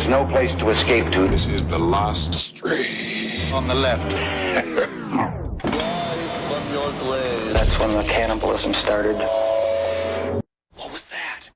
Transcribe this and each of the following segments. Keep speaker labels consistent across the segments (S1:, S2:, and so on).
S1: There's no place to escape to.
S2: This is the last stream.
S1: On the left. That's when the cannibalism started.
S2: What was that?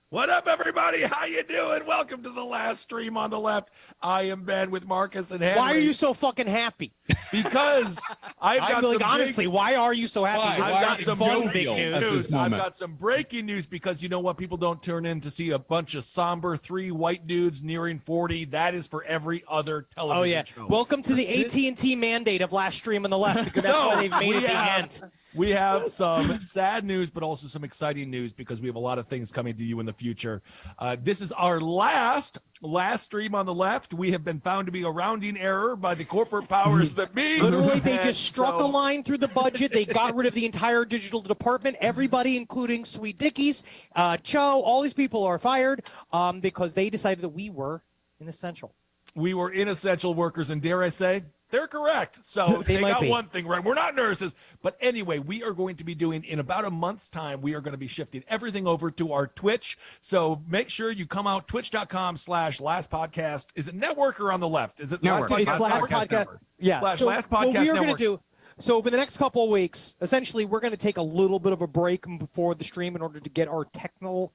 S3: What up, everybody? How you doing? Welcome to the last stream on the left. I am Ben with Marcus and Henry.
S4: Why are you so fucking happy?
S3: Because I've got some
S4: honestly, why are you so happy?
S3: I've got some big
S4: news.
S3: news. I've got some breaking news because you know what? People don't turn in to see a bunch of somber three white dudes nearing 40. That is for every other television show.
S4: Welcome to the AT&T mandate of last stream on the left, because that's why they've made it the end.
S3: We have some sad news, but also some exciting news because we have a lot of things coming to you in the future. This is our last stream on the left. We have been found to be a rounding error by the corporate powers that be.
S4: Literally, they just struck a line through the budget. They got rid of the entire digital department. Everybody, including Sweet Dickies, Cho, all these people are fired because they decided that we were inessential.
S3: We were inessential workers, and dare I say, they're correct. So they got one thing right. We're not nurses. But anyway, we are going to be doing, in about a month's time, we are going to be shifting everything over to our Twitch. So make sure you come out, twitch.com/lastpodcast. Is it network or on the left? Is it
S4: network? It's Last Podcast. Yeah.
S3: So
S4: Last Podcast
S3: what we are going to do.
S4: So for the next couple of weeks, essentially, we're going to take a little bit of a break before the stream in order to get our technical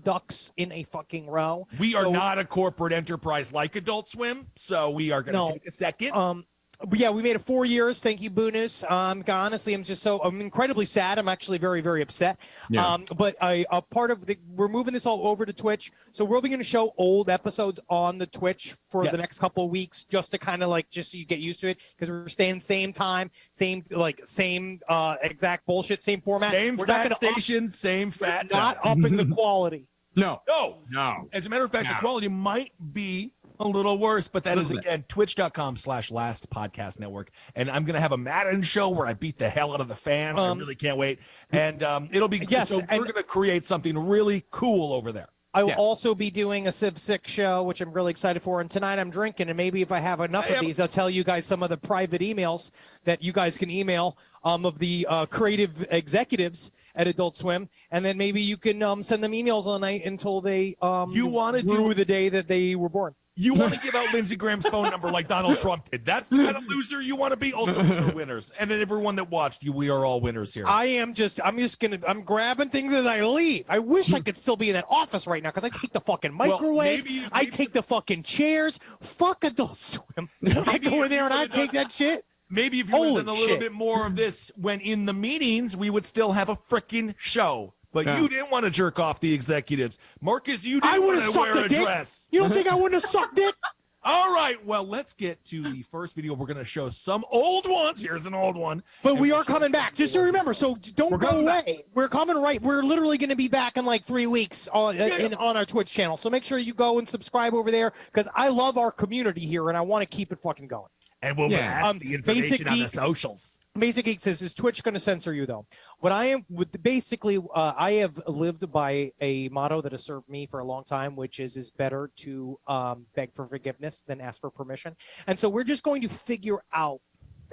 S4: ducks in a fucking row.
S3: We are not a corporate enterprise like Adult Swim, so we are going to take a second.
S4: But yeah, we made it 4 years. Thank you, Boo News. Honestly, I'm incredibly sad. I'm actually very, very upset.
S5: Yeah.
S4: But a part of we're moving this all over to Twitch. So we're going to show old episodes on the Twitch for the next couple of weeks, just to kind of just so you get used to it, because we're staying same time, same exact bullshit, same format.
S3: Same fat station, same fat time.
S4: Not upping the quality.
S3: No. As a matter of fact, the quality might be a little worse, but that is, again, twitch.com/lastpodcastnetwork. And I'm going to have a Madden show where I beat the hell out of the fans. I really can't wait. And it'll be so we're going to create something really cool over there.
S4: I will also be doing a Civ 6 show, which I'm really excited for. And tonight I'm drinking, and maybe if I have enough of these, I'll tell you guys some of the private emails that you guys can email of the creative executives at Adult Swim, and then maybe you can send them emails all night until they rue the day that they were born.
S3: You want to give out Lindsey Graham's phone number like Donald Trump did. That's the kind of loser you want to be. Also, we're winners. And then everyone that watched you, we are all winners here.
S4: I'm grabbing things as I leave. I wish I could still be in that office right now, because I take the fucking microwave. I take the fucking chairs. Fuck Adult Swim. I go in there and I take that shit.
S3: Maybe if you would have done a little bit more of this when in the meetings, we would still have a freaking show. But you didn't want to jerk off the executives. Marcus, you didn't want to wear a dress.
S4: You don't think I wouldn't have sucked it?
S3: All right. Well, let's get to the first video. We're going to show some old ones. Here's an old one.
S4: But we are coming back. Just so remember, so don't go away. We're coming right. We're literally going to be back in like 3 weeks on our Twitch channel. So make sure you go and subscribe over there, because I love our community here, and I want to keep it fucking going.
S3: And we'll ask the information on the socials.
S4: Basic Geek says, is Twitch going to censor you, though? What I am, I have lived by a motto that has served me for a long time, which is better to beg for forgiveness than ask for permission. And so we're just going to figure out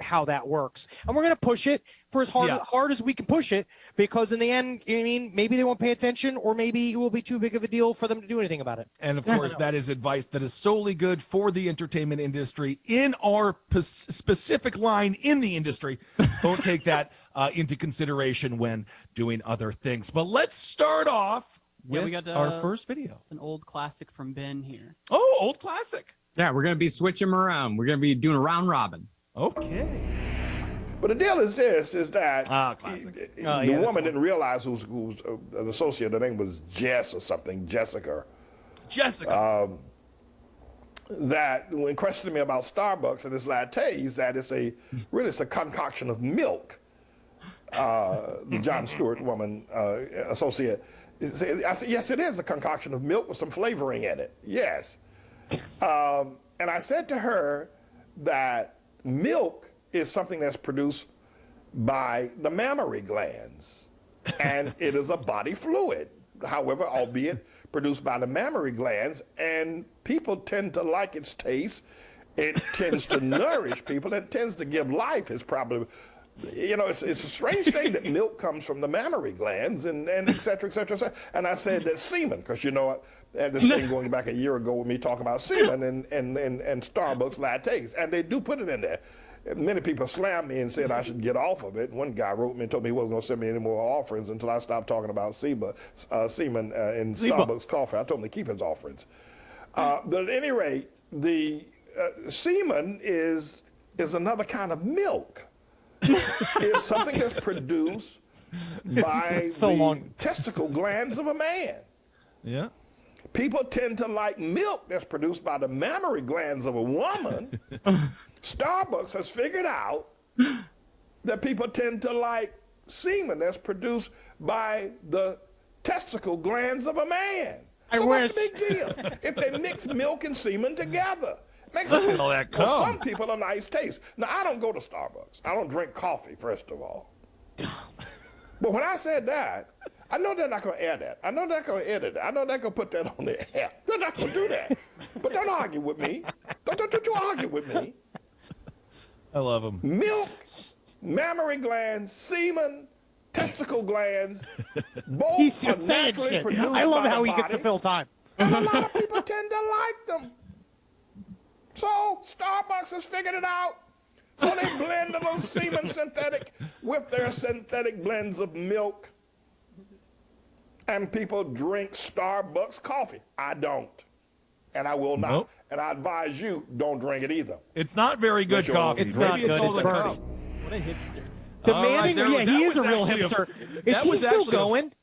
S4: how that works. And we're going to push it for as hard as we can push it, because in the end, maybe they won't pay attention, or maybe it will be too big of a deal for them to do anything about it.
S3: And of course, that is advice that is solely good for the entertainment industry in our specific line in the industry. Don't take that into consideration when doing other things. But let's start off with
S6: we got,
S3: our first video.
S6: An old classic from Ben here.
S3: Oh, old classic.
S5: Yeah, we're going to be switching them around. We're going to be doing a round robin.
S3: Okay.
S7: But the deal is this, is that
S3: the
S7: woman didn't realize who's an associate. Her name was Jess or something, Jessica. That when questioning me about Starbucks and its lattes, that it's a concoction of milk. The John Stewart woman associate. I said, yes, it is a concoction of milk with some flavoring in it. Yes. And I said to her that milk is something that's produced by the mammary glands, and it is a body fluid, however, albeit produced by the mammary glands, and people tend to like its taste. It tends to nourish people. It tends to give life. It's probably, you know, it's a strange thing that milk comes from the mammary glands and et cetera, et cetera, et cetera. And I said that semen, because you know, I had this thing going back a year ago with me talking about semen and Starbucks lattes. And they do put it in there. Many people slammed me and said I should get off of it. One guy wrote me and told me he wasn't going to send me any more offerings until I stopped talking about semen in Starbucks coffee. I told him to keep his offerings. But at any rate, the semen is another kind of milk. It's something that's produced by the testicle glands of a man.
S3: Yeah.
S7: People tend to like milk that's produced by the mammary glands of a woman. Starbucks has figured out that people tend to like semen that's produced by the testicle glands of a man. So what's the big deal? If they mix milk and semen together, makes
S3: all that
S7: for
S3: come.
S7: some people a nice taste. Now, I don't go to Starbucks. I don't drink coffee, first of all. But when I said that, I know they're not going to air that. I know they're going to edit it. I know they're going to put that on the app. They're not going to do that. But don't argue with me. Don't you argue with me.
S3: I love him.
S7: Milk, mammary glands, semen, testicle glands, both
S4: He's
S7: are
S4: just saying
S7: naturally
S4: shit.
S7: produced
S4: I love
S7: by
S4: how
S7: the
S4: he gets to
S7: body,
S4: fill time.
S7: and a lot of people tend to like them. So Starbucks has figured it out. So they blend a little semen synthetic with their synthetic blends of milk. And people drink Starbucks coffee. I don't. And I will not.
S3: Nope.
S7: And I advise you, don't drink it either.
S3: It's not very good
S7: That's your
S3: coffee.
S4: It's not
S3: Maybe
S4: good.
S3: all
S4: It's
S3: the
S4: burnt.
S3: cup.
S6: What a hipster.
S4: The
S3: All right,
S4: Manning,
S3: there-
S4: yeah,
S3: that
S4: he is
S3: was
S4: a real
S3: actually
S4: hipster.
S3: that
S4: Is he
S3: was
S4: still
S3: actually a-
S4: going?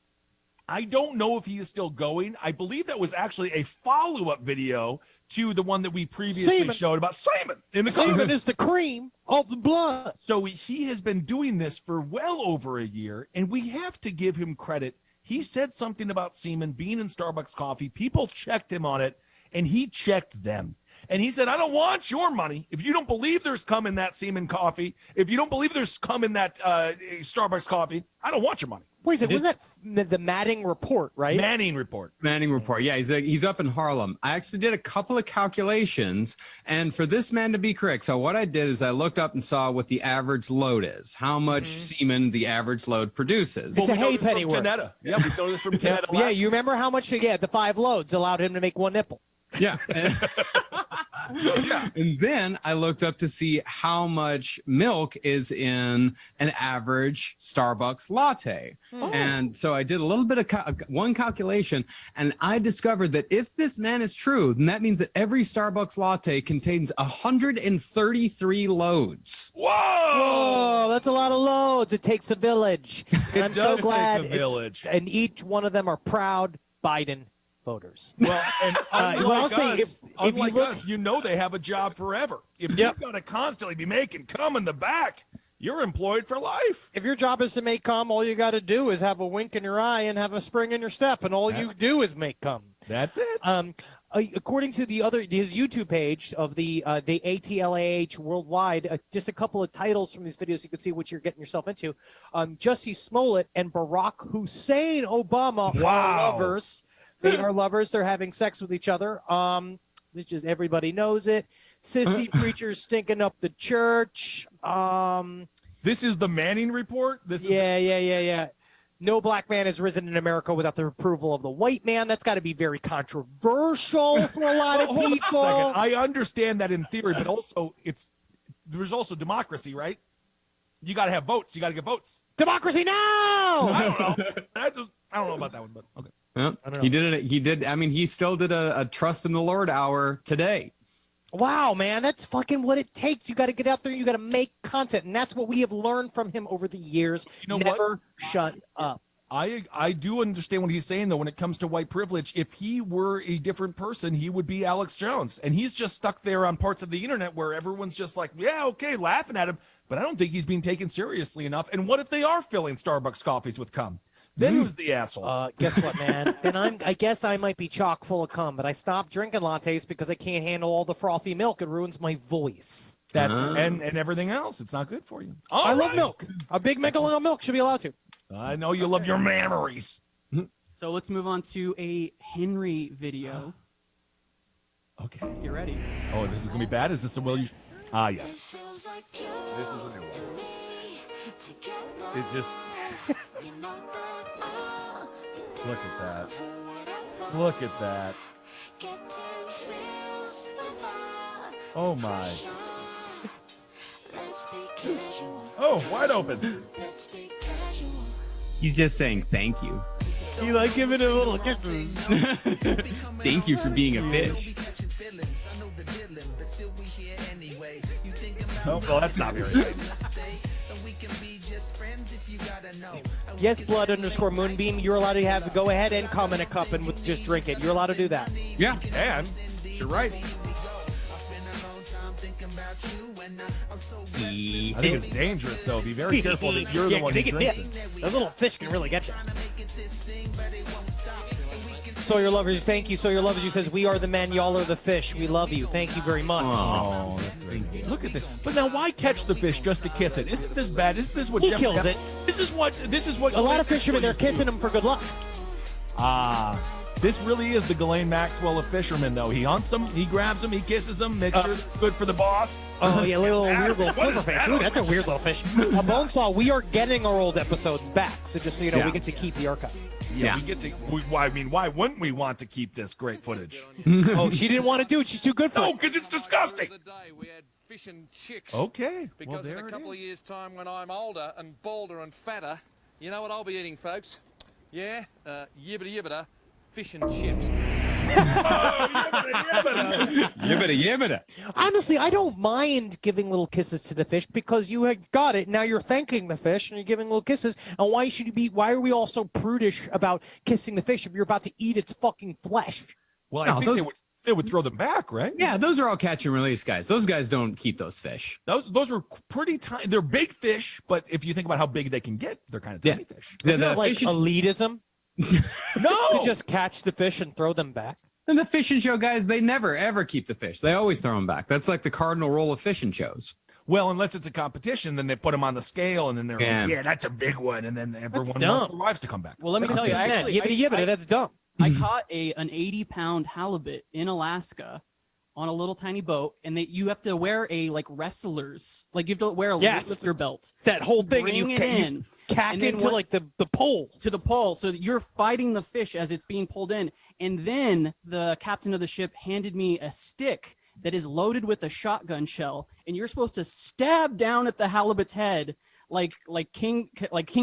S3: I don't know if he is still going. I believe that was actually a follow-up video to the one that we previously
S4: Semen.
S3: showed about Simon in the
S4: Semen
S3: comments.
S4: is the cream of the blood.
S3: So he has been doing this for well over a year, and we have to give him credit. He said something about semen being in Starbucks coffee. People checked him on it, and he checked them. And he said, I don't want your money. If you don't believe there's cum in that semen coffee, if you don't believe there's cum in that Starbucks coffee, I don't want your money.
S4: Wait a second, wasn't that the Manning report, right?
S3: Manning report.
S5: Manning report. Yeah, he's up in Harlem. I actually did a couple of calculations, and for this man to be correct, so what I did is I looked up and saw what the average load is, how much semen the average load produces.
S4: It's a
S3: we know this
S4: halfpenny
S3: from
S4: worth.
S3: Tanetta. Yeah, we know this from Tanetta.
S4: Yeah,
S3: last
S4: you remember how much? Yeah, the 5 loads allowed him to make one nipple.
S5: Yeah. And then I looked up to see how much milk is in an average Starbucks latte. And so I did a little bit of one calculation, and I discovered that if this man is true, then that means that every Starbucks latte contains 133 loads.
S3: Whoa!
S4: Oh, that's a lot of loads. It takes a village. And I'm so
S3: does
S4: glad.
S3: take a village.
S4: And each one of them are proud Biden voters.
S3: Well, and unlike
S4: well, I'll say,
S3: us,
S4: if you
S3: unlike
S4: look-
S3: us, you know they have a job forever. If
S4: Yep.
S3: you've got to constantly be making cum in the back, you're employed for life.
S4: If your job is to make cum, all you got to do is have a wink in your eye and have a spring in your step, and all you do is make cum.
S3: That's it.
S4: According to his YouTube page of the ATLAH worldwide, just a couple of titles from these videos, you can see what you're getting yourself into. Jussie Smollett and Barack Hussein Obama are lovers. They are lovers. They're having sex with each other. This just everybody knows it. Sissy preachers stinking up the church.
S3: This is the Manning report. This is
S4: Yeah. No black man has risen in America without the approval of the white man. That's got to be very controversial for a lot of
S3: Hold on a
S4: people.
S3: second. I understand that in theory, but also there's also democracy, right? You got to have votes. You got to get votes.
S4: Democracy now!
S3: I don't know. I don't know about that one, but okay.
S5: Yeah, he did it. He did. I mean, he still did a trust in the Lord hour today.
S4: Wow, man, that's fucking what it takes. You got to get out there. You got to make content, and that's what we have learned from him over the years.
S3: You know
S4: Never shut up.
S3: I do understand what he's saying, though, when it comes to white privilege. If he were a different person, he would be Alex Jones. And he's just stuck there on parts of the internet where everyone's just like, yeah, okay, laughing at him. But I don't think he's being taken seriously enough. And what if they are filling Starbucks coffees with cum? Then who's the asshole?
S4: Guess what, man? And I guess I might be chock full of cum, but I stopped drinking lattes because I can't handle all the frothy milk. It ruins my voice.
S3: That's and everything else. It's not good for you.
S4: I love milk. A big gallon of milk should be allowed to.
S3: I know you love your memories.
S6: So let's move on to a Henry video.
S3: Okay.
S6: Get ready.
S3: Oh, this is gonna be bad. Is this a will you? Ah, yes. This is a new one. It's just. Look at that. Look at that. Oh my. Oh, wide open.
S5: He's just saying thank you.
S4: You like giving it a little kiss?
S5: Thank you for being a fish.
S3: Oh, well, that's not very nice.
S4: Yes, blood_moonbeam. You're allowed to go ahead and come in a cup and just drink it. You're allowed to do that.
S5: Yeah.
S3: And you're right. I think it's dangerous, though. Be very careful that you're the one who drinks it.
S4: The little fish can really get you. So your lovers, thank you. So your lovers, you says, we are the men, y'all are the fish. We love you. Thank you very much.
S3: Oh, that's very good. Look at this. But now, why catch the fish just to kiss it? Isn't this bad? Isn't this what
S4: He
S3: Jeff
S4: kills it.
S3: This is what.
S4: A lot of fishermen, they're kissing them for good luck.
S3: This really is the Ghislaine Maxwell of fishermen, though. He hunts them, he grabs them, he kisses them, makes sure it's good for the boss.
S4: Oh, yeah, weird little flipper fish. Ooh, that's a weird little fish. Bonesaw, we are getting our old episodes back, so just so you know, we get to keep the archive.
S3: Yeah, we get to. Why wouldn't we want to keep this great footage?
S4: Oh, she didn't want to do it. She's too good for
S3: No,
S4: it.
S3: because it's disgusting.
S8: We had fish and chicks.
S3: Okay,
S8: Because
S3: well,
S8: in
S3: there
S8: a
S3: it
S8: couple of
S3: is.
S8: years' time, when I'm older and balder and fatter, you know what I'll be eating, folks? Yeah, yibbida yibbida, fish and chips.
S5: Yibbida.
S4: Honestly, I don't mind giving little kisses to the fish because you had got it. Now you're thanking the fish and you're giving little kisses. And why should you be? Why are we all so prudish about kissing the fish if you're about to eat its fucking flesh?
S3: Well, I
S5: No,
S3: think they would throw them back, right?
S5: Yeah, those are all catch and release guys. Those guys don't keep those fish.
S3: Those were pretty tiny. They're big fish, but if you think about how big they can get, they're kind of tiny fish.
S5: The,
S4: Isn't that like
S5: fishing,
S4: elitism
S3: No,
S4: to just catch the fish and throw them back?
S5: and the fishing show guys, they never ever keep the fish. They always throw them back. That's like the cardinal rule of fishing shows.
S3: well, unless it's a competition, then they put them on the scale, and then they're like, "Yeah, that's a big one," and then everyone wants
S4: dumb.
S3: their wives to come back.
S6: Well, let me tell you, actually,
S4: Yibbity, that's dumb.
S6: I caught an 80-pound halibut in Alaska on a little tiny boat, and you have to wear a wrestler's, you have to wear a lifter belt.
S4: That whole thing, and
S6: Bring
S4: you
S6: it in.
S4: cack
S6: And then
S4: into
S6: what-
S4: the pole.
S6: To the pole, so that you're fighting the fish as it's being pulled in. And then the captain of the ship handed me a stick that is loaded with a shotgun shell, and you're supposed to stab down at the halibut's head like King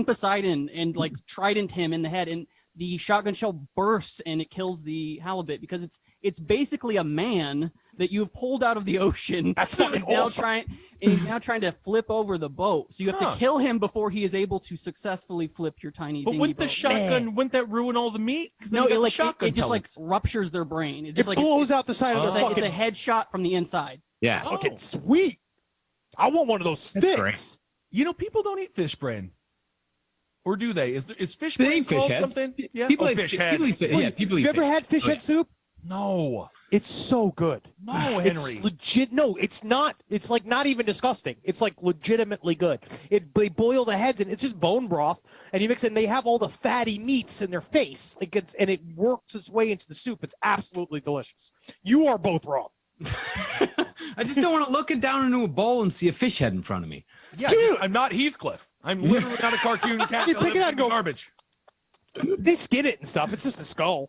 S6: Poseidon and trident him in the head, and the shotgun shell bursts and it kills the halibut because it's basically a man that you've pulled out of the ocean.
S4: That's fucking awesome.
S6: He's now trying to flip over the boat. So you have to kill him before he is able to successfully flip your tiny.
S3: But wouldn't the
S6: boat.
S3: shotgun? Wouldn't that ruin all the meat?
S6: No, it just ruptures their brain. It just
S4: blows out the side of the fucking.
S6: it's a headshot from the inside.
S5: Yeah.
S4: Fucking sweet. I want one of those sticks.
S5: great.
S3: You know, people don't eat fish brain, or do they? Is fish
S5: They
S3: brain
S5: eat fish
S3: called
S5: heads.
S3: something? Yeah,
S5: People eat
S3: fish
S5: people
S3: heads.
S5: eat- yeah, people eat
S4: You ever
S5: fish.
S4: had fish
S5: Oh,
S4: head
S5: yeah.
S4: soup?
S3: No,
S4: It's so good.
S3: no, Henry.
S4: It's legit. No, it's not. It's not even disgusting. It's legitimately good. They boil the heads and it's just bone broth, and you mix it. And they have all the fatty meats in their face, and it works its way into the soup. It's absolutely delicious. You are both wrong.
S5: I just don't want to look it down into a bowl and see a fish head in front of me.
S3: Yeah,
S4: Dude.
S3: I'm not Heathcliff. I'm literally not a cartoon cat
S4: You
S3: that
S4: pick
S3: lives
S4: it up
S3: in
S4: and go-
S3: garbage.
S4: They skin it and stuff. It's just the skull.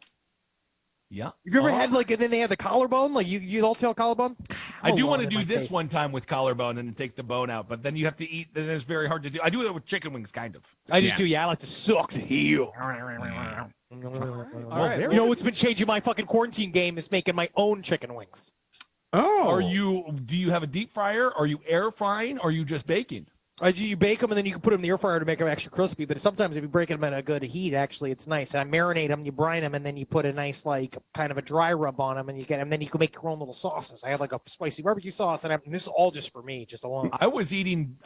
S3: Yeah.
S4: Have you ever had and then they have the collarbone, you all tail collarbone?
S3: I do
S4: Hold
S3: want
S4: on
S3: to
S4: in my
S3: do this
S4: face.
S3: one time with collarbone and then take the bone out, but then you have to eat. Then it's very hard to do. I do that with chicken wings, kind of.
S4: I do
S5: Yeah.
S4: too. Yeah, I like to suck the heel.
S6: All right.
S3: very-
S4: You know what's been changing my fucking quarantine game is making my own chicken wings.
S5: Oh.
S3: Do you have a deep fryer? Are you air frying? Or are you just baking?
S4: You bake them and then you can put them in the air fryer to make them extra crispy. But sometimes if you break them at a good heat, actually, it's nice. And I marinate them, you brine them, and then you put a nice kind of a dry rub on them, and you get them. Then you can make your own little sauces. I have a spicy barbecue sauce, and this is all just for me, just alone.
S3: I was eating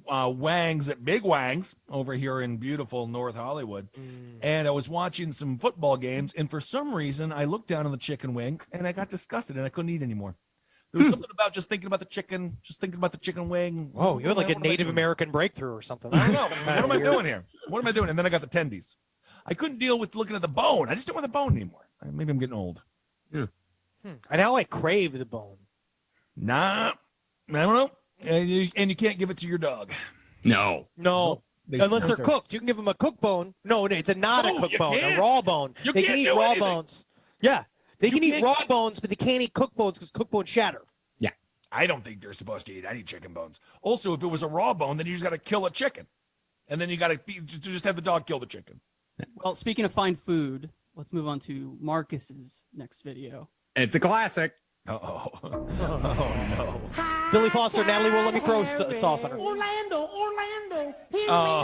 S3: Wangs at Big Wangs over here in beautiful North Hollywood, and I was watching some football games, and for some reason I looked down on the chicken wing and I got disgusted and I couldn't eat anymore. There was something about just thinking about the chicken wing.
S4: Whoa, you had like a
S3: What am I
S4: Native
S3: doing?
S4: American breakthrough or something.
S3: I don't know. What am I doing here? What am I doing? And then I got the tendies. I couldn't deal with looking at the bone. I just don't want the bone anymore. Maybe I'm getting old.
S4: And now I crave the bone.
S3: Nah, I don't know. And you can't give it to your dog.
S5: No.
S4: No.
S3: They
S4: Unless they're
S3: splinter.
S4: cooked. You can give them a cooked bone. No, it's not
S3: No,
S4: a cooked
S3: you
S4: bone,
S3: can't.
S4: a raw bone.
S3: You
S4: They
S3: can't
S4: can eat
S3: do
S4: raw
S3: anything.
S4: bones. Yeah. They can eat
S3: can't-
S4: raw bones, but they can't eat cooked bones because cooked bones shatter.
S3: I don't think they're supposed to eat any chicken bones. Also, if it was a raw bone, then you just got to kill a chicken. And then you got to just have the dog kill the chicken.
S6: Well, speaking of fine food, let's move on to Marcus's next video.
S5: It's a classic.
S3: Uh-oh. Oh, no.
S4: Billy Foster, Natalie will let me throw sauce on her.
S9: Orlando, hear
S3: Oh.
S9: me now.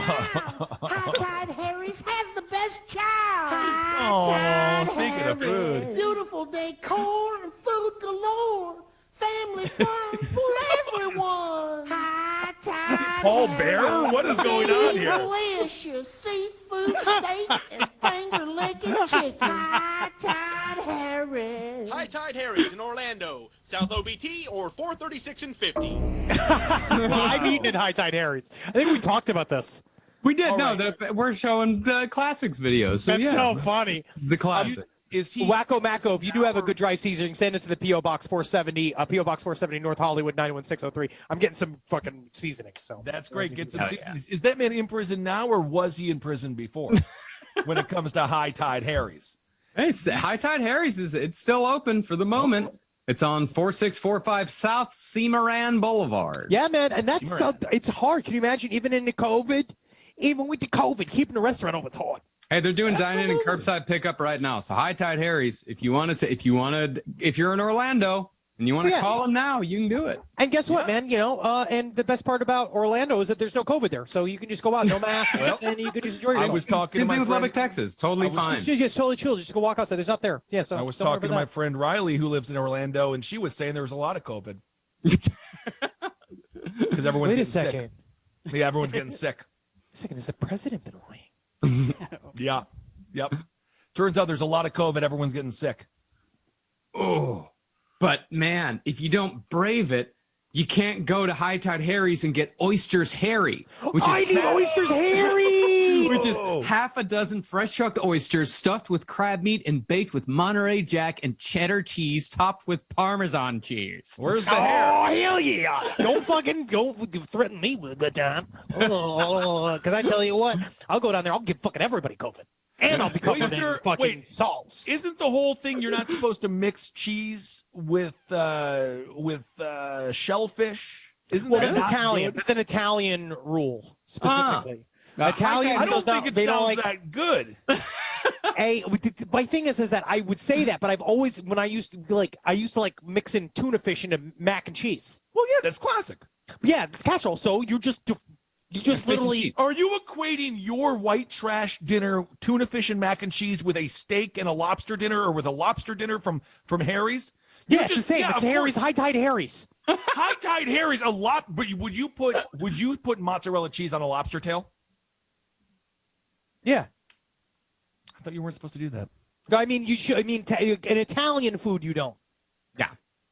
S9: High Tide Harry's has the best chow.
S3: Oh,
S9: High Tide
S3: speaking of
S9: Harry's.
S3: food.
S9: Beautiful decor and food galore. Family fun for everyone. High Tide
S3: Paul Bearer?
S9: Harry's.
S3: What is going on here?
S9: Delicious seafood steak and finger-licking chicken. High Tide Harry's.
S10: High Tide Harry's in Orlando, South OBT or 436 and 50.
S4: I've eaten at High Tide Harry's. I think we talked about this.
S5: We did.
S3: All
S5: No,
S3: right.
S5: we're showing classics videos. So
S4: That's
S5: yeah,
S4: so funny.
S5: the classic.
S3: Is he?
S4: Wacko Macko, if you do have a good dry seasoning, send it to the P.O. Box 470, P.O. Box 470, North Hollywood, 91603. I'm getting some fucking seasoning. So
S3: That's great. Get some
S5: Hell
S3: seasonings. Is that man in prison now, or was he in prison before? When it comes to High Tide Harry's.
S5: Hey, High Tide Harry's it's still open for the moment. It's on 4645 South Cimarron Boulevard.
S4: Yeah, man, and that's
S3: Right.
S4: it's hard. Can you imagine even in the COVID, even with the COVID, keeping the restaurant open, it's hard.
S5: Hey, they're doing dine-in and curbside pickup right now. So High Tide Harry's, if you're in Orlando and you want to
S4: Yeah.
S5: call them now, you can do it.
S4: And guess what, man? You know, and the best part about Orlando is that there's no COVID there, so you can just go out, no mask, and you can just enjoy
S3: I
S4: yourself.
S3: was talking to
S5: Same
S3: my
S5: thing with
S3: friend.
S5: Lubbock, Texas. Totally fine.
S4: Just totally chill. Just go walk outside. There's not there. Yeah. So
S3: I was
S4: don't worry
S3: talking to
S4: about
S3: my
S4: that.
S3: friend Riley, who lives in Orlando, and she was saying there was a lot of COVID. Because everyone's
S4: Wait
S3: getting
S4: a second.
S3: sick. Yeah, everyone's getting sick.
S4: Wait a second. Has the president been lying?
S3: Yeah. Yep. Turns out there's a lot of COVID. Everyone's getting sick.
S5: Oh, but man, if you don't brave it, you can't go to High Tide Harry's and get Oysters Harry, which
S4: I
S5: is
S4: need oysters, Harry.
S5: which is half a dozen fresh chucked oysters stuffed with crab meat and baked with Monterey Jack and cheddar cheese topped with Parmesan cheese.
S3: Where's the hair?
S4: Oh, hell yeah. Don't threaten me with a good time. Because I tell you what, I'll go down there. I'll give fucking everybody COVID. And I'll be covered in
S3: Oyster-
S4: fucking
S3: wait,
S4: sauce.
S3: Isn't the whole thing you're not supposed to mix cheese with shellfish? Isn't
S4: Well,
S3: that
S4: that's
S3: not
S4: Italian.
S3: good?
S4: That's an Italian rule, specifically. Italian
S3: I don't
S4: does
S3: think
S4: not.
S3: it
S4: They don't
S3: sounds
S4: like.
S3: that good.
S4: My thing is that I would say that, but I've always, when I used to like mix in tuna fish into mac and cheese.
S3: Well, yeah, that's classic.
S4: Yeah, it's casserole. So you just literally.
S3: Are you equating your white trash dinner, tuna fish and mac and cheese, with a steak and a lobster dinner, or with a lobster dinner from Harry's? You
S4: Yeah, it's the same.
S3: yeah,
S4: It's
S3: of
S4: Harry's,
S3: course.
S4: High Tide Harry's.
S3: High Tide Harry's a lot, but would you put mozzarella cheese on a lobster tail?
S4: Yeah.
S3: I thought you weren't supposed to do that.
S4: I mean, you should. I mean, an Italian food, you don't.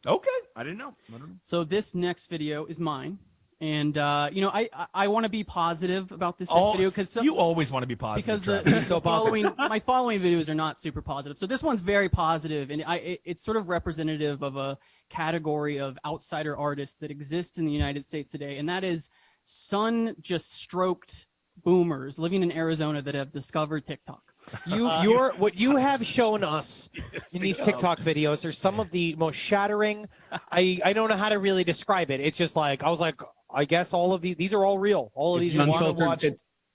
S3: Okay, I didn't know.
S6: So this next video is mine. And I want to be positive about this next
S3: Oh,
S6: video because
S3: you always want to be positive.
S6: because
S3: Travis.
S6: the following my following videos are not super positive. So this one's very positive, and it's sort of representative of a category of outsider artists that exists in the United States today, and that is sun just stroked boomers living in Arizona that have discovered TikTok.
S4: What you have shown us in these TikTok videos are some of the most shattering. I don't know how to really describe it. It's just like I was like, I guess all of these are all real. All of these
S3: you
S4: are
S3: wanna
S5: Unfiltered,
S3: watch-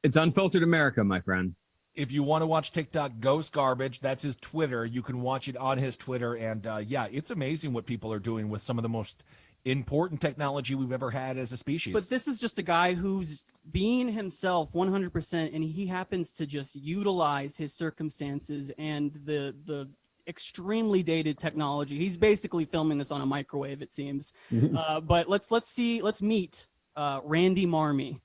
S5: it's unfiltered America, my friend.
S3: If you want to watch TikTok Ghost Garbage, that's his Twitter. You can watch it on his Twitter. And yeah, it's amazing what people are doing with some of the most important technology we've ever had as a species.
S6: But this is just a guy who's being himself 100%, and he happens to just utilize his circumstances and the extremely dated technology. He's basically filming this on a microwave, it seems. But let's meet Randy Marmy.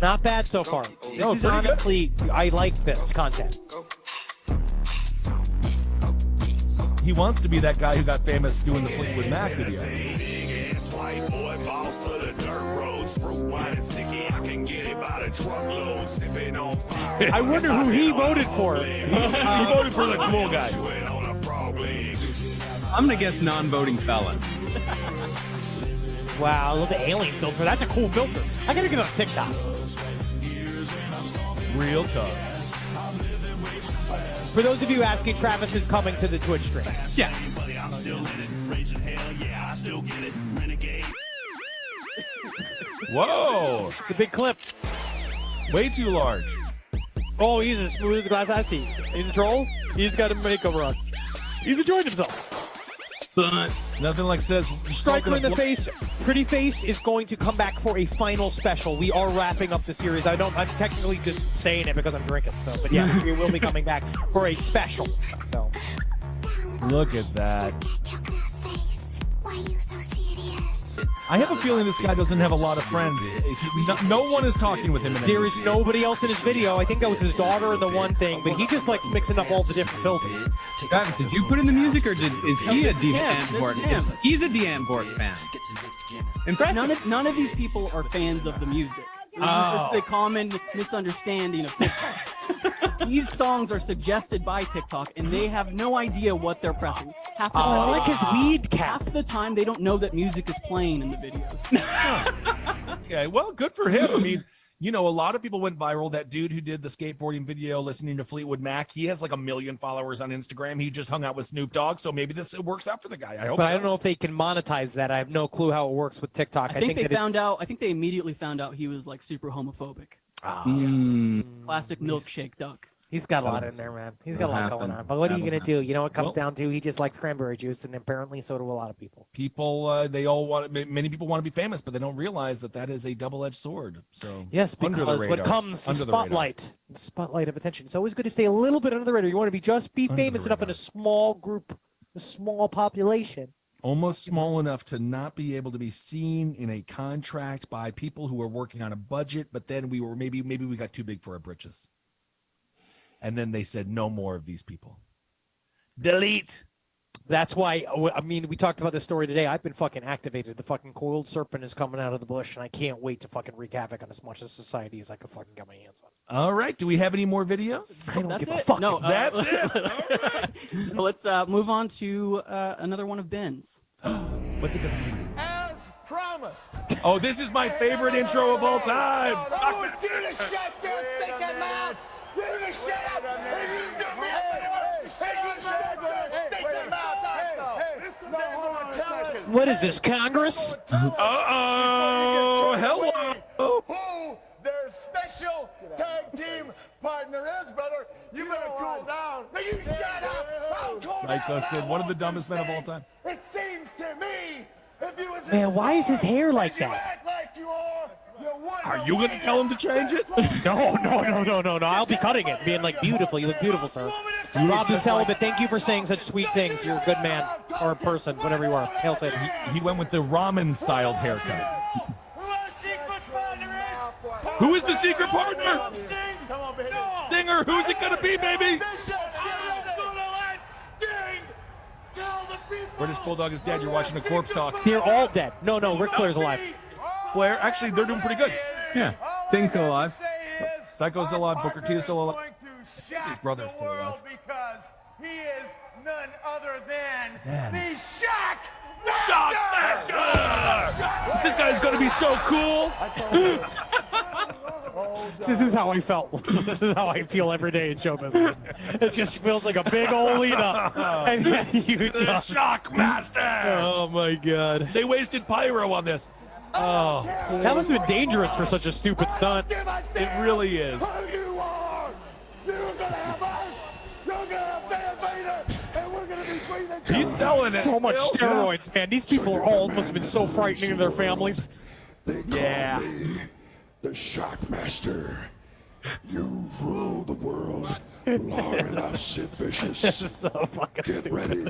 S4: not bad so far. This is honestly, I like this content.
S3: he wants to be that guy who got famous doing the Fleetwood Mac video.
S2: White boy, boss of the dirt roads.
S4: I wonder who he voted for.
S3: He voted for the cool guy.
S5: I'm gonna guess non-voting felon.
S4: Wow, look at the alien filter. That's a cool filter. I gotta get on TikTok.
S3: Real talk.
S4: For those of you asking, Travis is coming to the Twitch stream.
S5: Yeah.
S3: Whoa.
S4: It's a big clip.
S3: Way too large.
S4: Oh, he's as smooth as glass I see. He's a troll. He's got a makeover on. He's enjoying himself.
S5: But
S3: Nothing like says
S4: Striker in the face. Pretty Face is going to come back for a final special. We are wrapping up the series. I'm technically just saying it because I'm drinking. So, but yes, we will be coming back for a special. So,
S3: Look at that. I have a feeling this guy doesn't have a lot of friends. No one is talking with him.
S4: There is nobody else in his video. I think that was his daughter and the one thing, but he just likes mixing up all the different filters.
S5: Travis, did you put in the music, or is he a
S6: this is him.
S5: Deanne
S6: This
S5: Vork?
S6: is him.
S5: He's a Deanne Vork fan. Impressive.
S6: None of these people are fans of the music. It's the common misunderstanding of TikTok. These songs are suggested by TikTok, and they have no idea what they're pressing. Half the time,
S4: I like his weed cap.
S6: half the time they don't know that music is playing in the videos.
S3: Okay, well, good for him. I mean, you know, a lot of people went viral. That dude who did the skateboarding video listening to Fleetwood Mac, he has like 1 million followers on Instagram. He just hung out with Snoop Dogg, so maybe this works out for the guy. I hope
S4: But
S3: so.
S4: I don't know if they can monetize that. I have no clue how it works with TikTok.
S6: I think they
S4: that it-
S6: found out. I think they immediately found out he was like super homophobic. Classic milkshake duck.
S4: He's got a lot in there, man. He's got a lot going on. But what are you going to do? You know, what it comes down to, he just likes cranberry juice, and apparently so do a lot of people.
S3: People, many people want to be famous, but they don't realize that that is a double-edged sword. So
S4: Yes,
S3: under the
S4: because what
S3: radar.
S4: comes, the
S3: Under radar.
S4: spotlight of attention. It's always good to stay a little bit under the radar. You want to be
S3: Under
S4: famous
S3: the
S4: enough in a small group, a small population.
S3: Almost small enough to not be able to be seen in a contract by people who are working on a budget, but then we were maybe we got too big for our britches. And then they said, no more of these people. Delete.
S4: That's why, I mean, we talked about this story today. I've been fucking activated. The fucking coiled serpent is coming out of the bush, and I can't wait to fucking wreak havoc on as much of society as I could fucking get my hands on.
S3: All right. Do we have any more videos?
S4: I don't
S6: That's
S4: give a
S6: it.
S4: fuck.
S6: No,
S3: That's it.
S6: Let's move on to another one of Ben's.
S3: What's it going to be?
S9: As promised.
S3: Oh, this is my favorite intro of all time.
S9: I want you to shut your thinking mouth. You to shut up. And you do me up. Hey, you shut your thinking mouth.
S4: What is this, Congress?
S3: Uh-oh. Hello.
S9: Who their special tag team partner is, brother. You better cool down. Now you shut up. I'll cool
S3: Like
S9: down.
S3: I said, one of the dumbest men of all time.
S9: It seems to me, if you was
S4: Man, why is his hair like
S9: you
S4: that?
S9: act like you are
S3: Are you going to tell him to change it?
S4: No. I'll be cutting it, being like, beautiful. You look beautiful, sir. Rob the celibate, thank you for saying such sweet things. You're a good man, or a person, whatever you are. Hail Satan.
S3: He went with the ramen-styled haircut. Who is the secret partner? Stinger, who's it going to be, baby? British Bulldog is dead. You're watching a corpse talk.
S4: They're all dead. No, Ric Flair's alive.
S3: Flair, actually, they're doing pretty good.
S5: Yeah. Sting's still alive.
S3: Psycho's still alive. Booker T is still alive. His brother's still alive.
S9: Because he is none other than
S3: Man.
S9: the Shock
S3: Shockmaster! This guy's going to be so cool.
S4: This is how I felt. This is how I feel every day in show business. It just feels like a big old lead up. And then you
S3: The
S4: just...
S3: Shockmaster!
S4: Oh, my God.
S3: They wasted pyro on this. Oh,
S4: That must have been dangerous for such a stupid stunt.
S3: it really is.
S9: you are. You're gonna have us. You're gonna have Van Vader, and we're gonna be breathing.
S3: He's selling it.
S4: So much
S3: still.
S4: steroids, man. These people are all must have been so frightening to their families.
S2: They call
S3: Yeah.
S2: me the Shockmaster. You've ruled the world long enough, Sid Vicious.
S4: This is so fucking
S2: Get
S4: stupid.
S2: ready.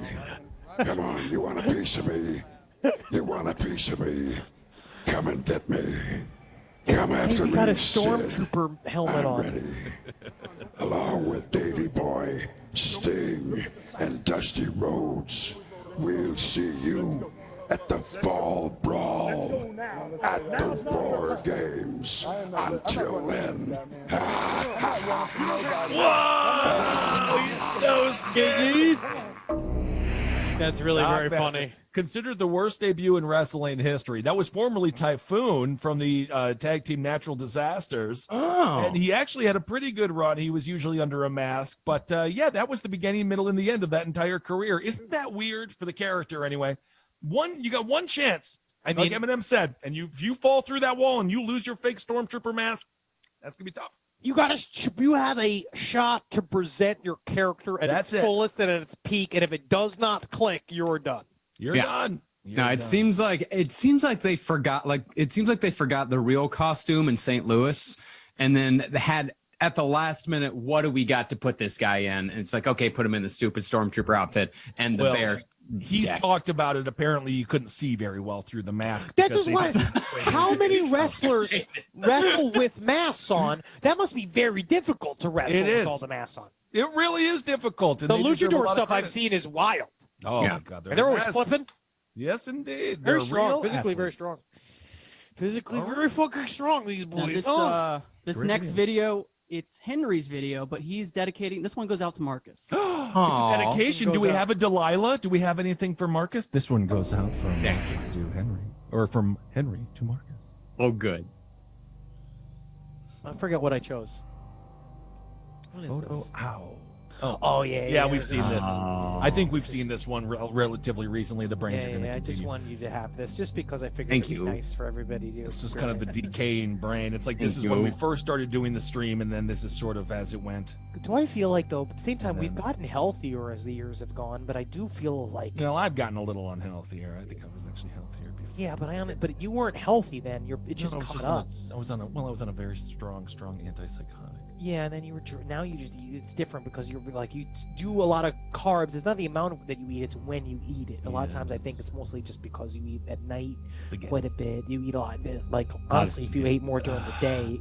S2: Come on, you want a piece of me? You want a piece of me? Come and get me. Come after
S4: He's
S2: me,
S4: got a
S2: Sid.
S4: stormtrooper helmet
S2: I'm
S4: on.
S2: ready. Along with Davy Boy, Sting, and Dusty Rhodes, we'll see you at the Fall Brawl at the War Games. Until then,
S3: Whoa! He's so skinny.
S4: That's really
S3: Not
S4: very
S3: bastard.
S4: funny.
S3: Considered the worst debut in wrestling history. That was formerly Typhoon from the tag team Natural Disasters.
S5: Oh.
S3: And he actually had a pretty good run. He was usually under a mask. But yeah, that was the beginning, middle, and the end of that entire career. Isn't that weird for the character anyway? You got one chance.
S4: I mean,
S3: like Eminem said, and if you fall through that wall and you lose your fake Stormtrooper mask, that's going to be tough.
S4: you have a shot to present your character at its fullest and at its peak, and if it does not click, you're done.
S3: You're done.
S5: No, it seems like they forgot the real costume in St. Louis, and then they had at the last minute, what do we got to put this guy in? And it's like, okay, put him in the stupid Stormtrooper outfit and the bear.
S3: He's talked about it. Apparently, you couldn't see very well through the mask.
S4: That is why. How many wrestlers wrestle with masks on? That must be very difficult to wrestle with all the masks on.
S3: It really is difficult. And
S4: the luchador stuff I've seen is wild.
S3: Oh my God,
S4: they're always flipping.
S3: Yes, indeed.
S4: Very
S3: They're
S4: strong,
S3: real
S4: physically very
S3: athletes.
S4: strong. Physically very fucking strong. These boys.
S6: Now this
S3: Great
S6: next video, it's Henry's video, but he's dedicating. This one goes out to Marcus.
S3: It's a dedication. Do we have a Delilah? Do we have anything for Marcus? This one goes out from Marcus to Henry, or from Henry to Marcus.
S5: Oh, good.
S4: I forget what I chose. What is this?
S3: Ow.
S4: Oh yeah.
S3: Yeah, we've seen this. I think we've seen this one relatively recently. The brains are going to
S4: I
S3: continue.
S4: just wanted you to have this, just because I figured
S5: Thank
S4: it'd be
S5: you.
S4: nice for everybody to.
S3: It's just kind of the decaying brain. It's like this
S5: Thank
S3: is when we
S5: you.
S3: first started doing the stream, and then this is sort of as it went.
S4: Do I feel like, though, at the same time, we've gotten healthier as the years have gone, but I do feel like.
S3: You know, I've gotten a little unhealthier. I think I was actually healthier before.
S4: Yeah, but you weren't healthy then. It just caught up.
S3: I was on a very strong antipsychotic.
S4: Yeah, and then now you just eat. It's different because you're like, you do a lot of carbs. It's not the amount that you eat, it's when you eat it. A lot of times I think it's mostly just because you eat at night quite a bit. You eat a lot. Like, honestly, if you ate more during the day,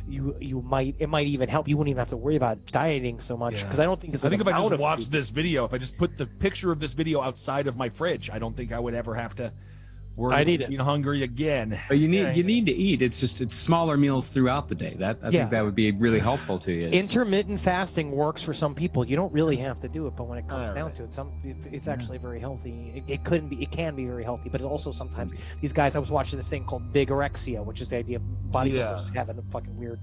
S4: it might even help. You wouldn't even have to worry about dieting so much, because I don't think it's.
S3: I think if I just watched this video, if I just put the picture of this video outside of my fridge, I don't think I would ever have to worry about being hungry again.
S5: But you need to eat. It's smaller meals throughout the day. I think that would be really helpful to you.
S4: Intermittent fasting works for some people. You don't really have to do it, but when it comes down to it, it's actually very healthy. It can be very healthy, but it's also sometimes these guys. I was watching this thing called bigorexia, which is the idea of bodybuilders having fucking weird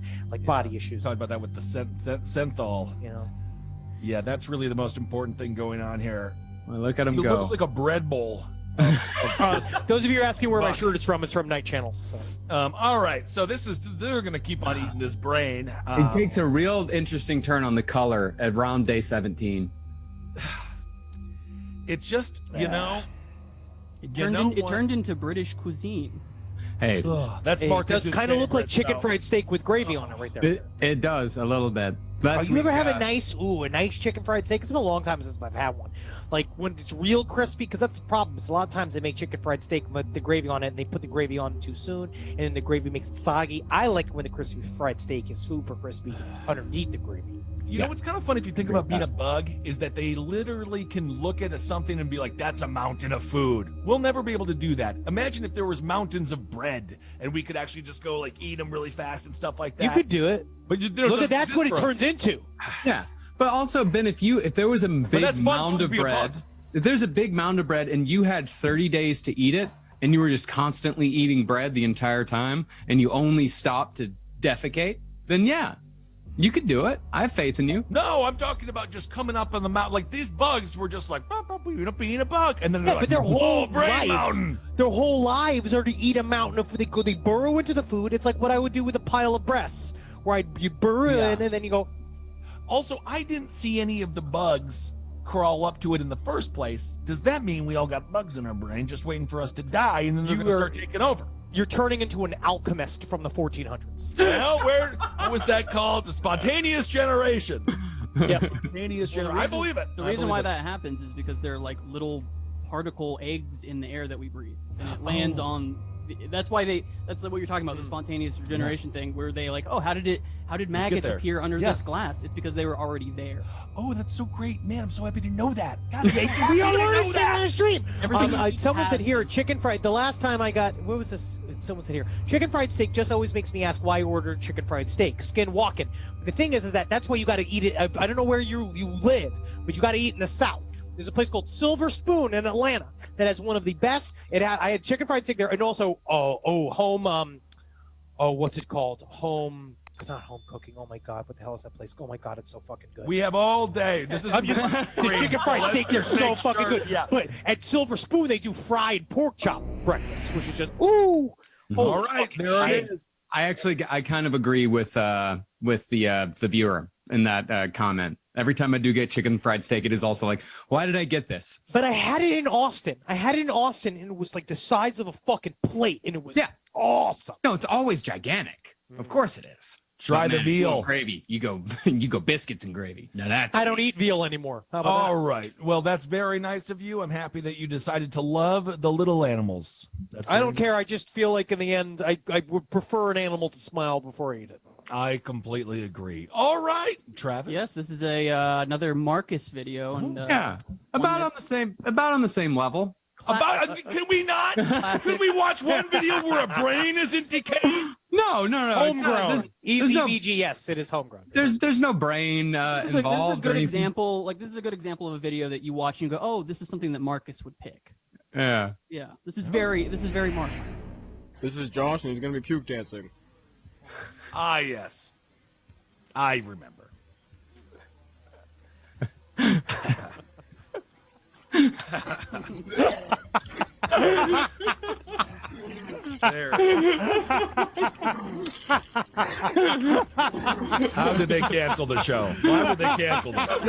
S4: body issues.
S3: Talking about that with the synthol.
S4: You know.
S3: Yeah, that's really the most important thing going on here.
S5: Well, look at him
S3: It
S5: go.
S3: looks like a bread bowl.
S4: Those of you asking where my shirt is from, it's from Night Channels. So.
S3: All right, so they're gonna keep on eating this brain.
S5: It takes a real interesting turn on the color at around day 17.
S3: It's just, you know,
S6: It turned into British cuisine.
S5: Hey,
S3: that's
S4: It
S3: Marcus's
S4: does kind of look like
S3: favorite,
S4: chicken
S3: so.
S4: fried steak with gravy on it right there.
S5: it does a little bit.
S4: You ever have a nice chicken fried steak? It's been a long time since I've had one. Like when it's real crispy, because that's the problem. Is a lot of times they make chicken fried steak with the gravy on it, and they put the gravy on too soon, and then the gravy makes it soggy. I like it when the crispy fried steak is super crispy underneath the gravy.
S3: You know what's kind of funny if you think about being a bug is that they literally can look at something and be like, that's a mountain of food. We'll never be able to do that. Imagine if there was mountains of bread and we could actually just go like eat them really fast and stuff like that.
S4: You could do it.
S3: But
S4: look at that's what it turns into.
S5: Yeah, but also Ben, if there was a big mound of bread, if there's a big mound of bread and you had 30 days to eat it, and you were just constantly eating bread the entire time, and you only stopped to defecate, then yeah. You could do it. I have faith in you.
S3: No, I'm talking about just coming up on the mountain. Like these bugs were just like, being a bug. And then they're like,
S4: but their whole
S3: brain mountain.
S4: Their whole lives are to eat a mountain of food. They burrow into the food. It's like what I would do with a pile of breasts, where you burrow in and then you go.
S3: Also, I didn't see any of the bugs crawl up to it in the first place. Does that mean we all got bugs in our brain just waiting for us to die and then they're going to start taking over?
S4: You're turning into an alchemist from the 1400s.
S3: Well, what was that called? The spontaneous generation.
S4: Yeah,
S3: spontaneous generation. I believe it.
S6: The reason why that happens is because they're like little particle eggs in the air that we breathe, and it lands on that's why that's what you're talking about, the spontaneous regeneration thing, where they like, oh, how did maggots
S3: there.
S6: appear under this glass? It's because they were already there.
S3: Oh, that's so great, man! I'm so happy to know that. God,
S4: We are learning shit on the stream.
S6: Everything
S4: Someone said
S6: has-
S4: here, chicken fried. The last time I got, what was this? Someone said here, chicken fried steak just always makes me ask why I ordered chicken fried steak. Skin walking. The thing is that's why you got to eat it. I don't know where you live, but you got to eat in the South. There's a place called Silver Spoon in Atlanta that has one of the best. I had chicken fried steak there, and also home. What's it called? Not home cooking. Oh my God, what the hell is that place? Oh my God, it's so fucking good.
S3: we have all day. This is
S4: I'm just the chicken fried steak. They're so fucking good.
S3: Yeah.
S4: But at Silver Spoon, they do fried pork chop breakfast, which is just ooh.
S3: All right, there it is.
S5: I kind of agree with the viewer in that comment. Every time I do get chicken fried steak, it is also like, why did I get this?
S4: But I had it in Austin. And it was like the size of a fucking plate, and it was awesome.
S5: No, it's always gigantic. Of course it is.
S3: Try
S5: But
S3: the
S5: man,
S3: veal.
S5: gravy. You go biscuits and gravy. Now that's
S4: I don't eat veal anymore. How about
S3: All right. Well, that's very nice of you. I'm happy that you decided to love the little animals. That's
S4: that? I don't
S3: very
S4: care. I just feel like in the end, I would prefer an animal to smile before I eat it.
S3: I completely agree. All right, Travis.
S6: Yes, this is another Marcus video, and
S5: yeah, about on the same level.
S3: Can we not? Can we watch one video where a brain isn't decaying?
S5: No.
S4: Homegrown. Easy
S5: no-
S4: VG. Yes, it is homegrown.
S5: There's no brain
S6: this is a
S5: involved.
S6: good
S5: or anything.
S6: example. Like, this is a good example of a video that you watch and you go, oh, this is something that Marcus would pick.
S5: Yeah.
S6: Yeah, this is very Marcus.
S11: This is Josh, and he's gonna be puke dancing.
S3: Ah, yes. I remember. There. How did they cancel the show? Why would they cancel this?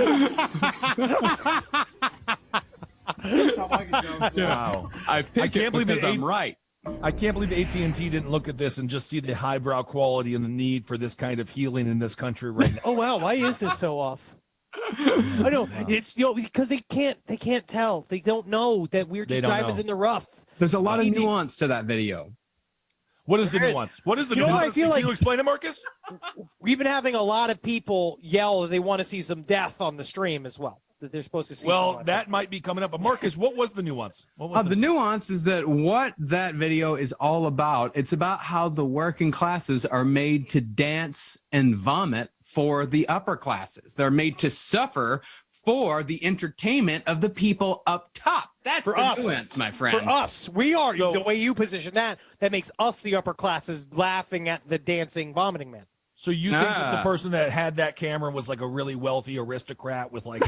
S3: Wow.
S5: I picked
S3: can't
S5: it
S3: believe
S5: because
S3: that
S5: I'm right.
S3: I can't believe AT&T didn't look at this and just see the highbrow quality and the need for this kind of healing in this country right now.
S4: Oh wow, why is this so off? I know it's because they can't tell. They don't know that we're
S3: They
S4: just
S3: don't
S4: diamonds
S3: know.
S4: in the rough.
S5: There's a lot of nuance to that video.
S3: What is the
S4: There is.
S3: nuance? What is the
S4: You know what I
S3: nuance?
S4: feel
S3: Can
S4: like-
S3: you explain it, Marcus?
S4: We've been having a lot of people yell that they want to see some death on the stream as well. That they're supposed to see.
S3: Well,
S4: some
S3: that might be coming up. But Marcus, what was the nuance? What was
S5: The nuance is that what that video is all about, it's about how the working classes are made to dance and vomit for the upper classes. They're made to suffer for the entertainment of the people up top. That's
S4: For
S5: the
S4: us.
S5: nuance, my friend.
S4: For us, we are
S3: So-
S4: the way you position that makes us the upper classes laughing at the dancing vomiting man.
S3: So you think that the
S5: Ah.
S3: person that had that camera was like a really wealthy aristocrat with like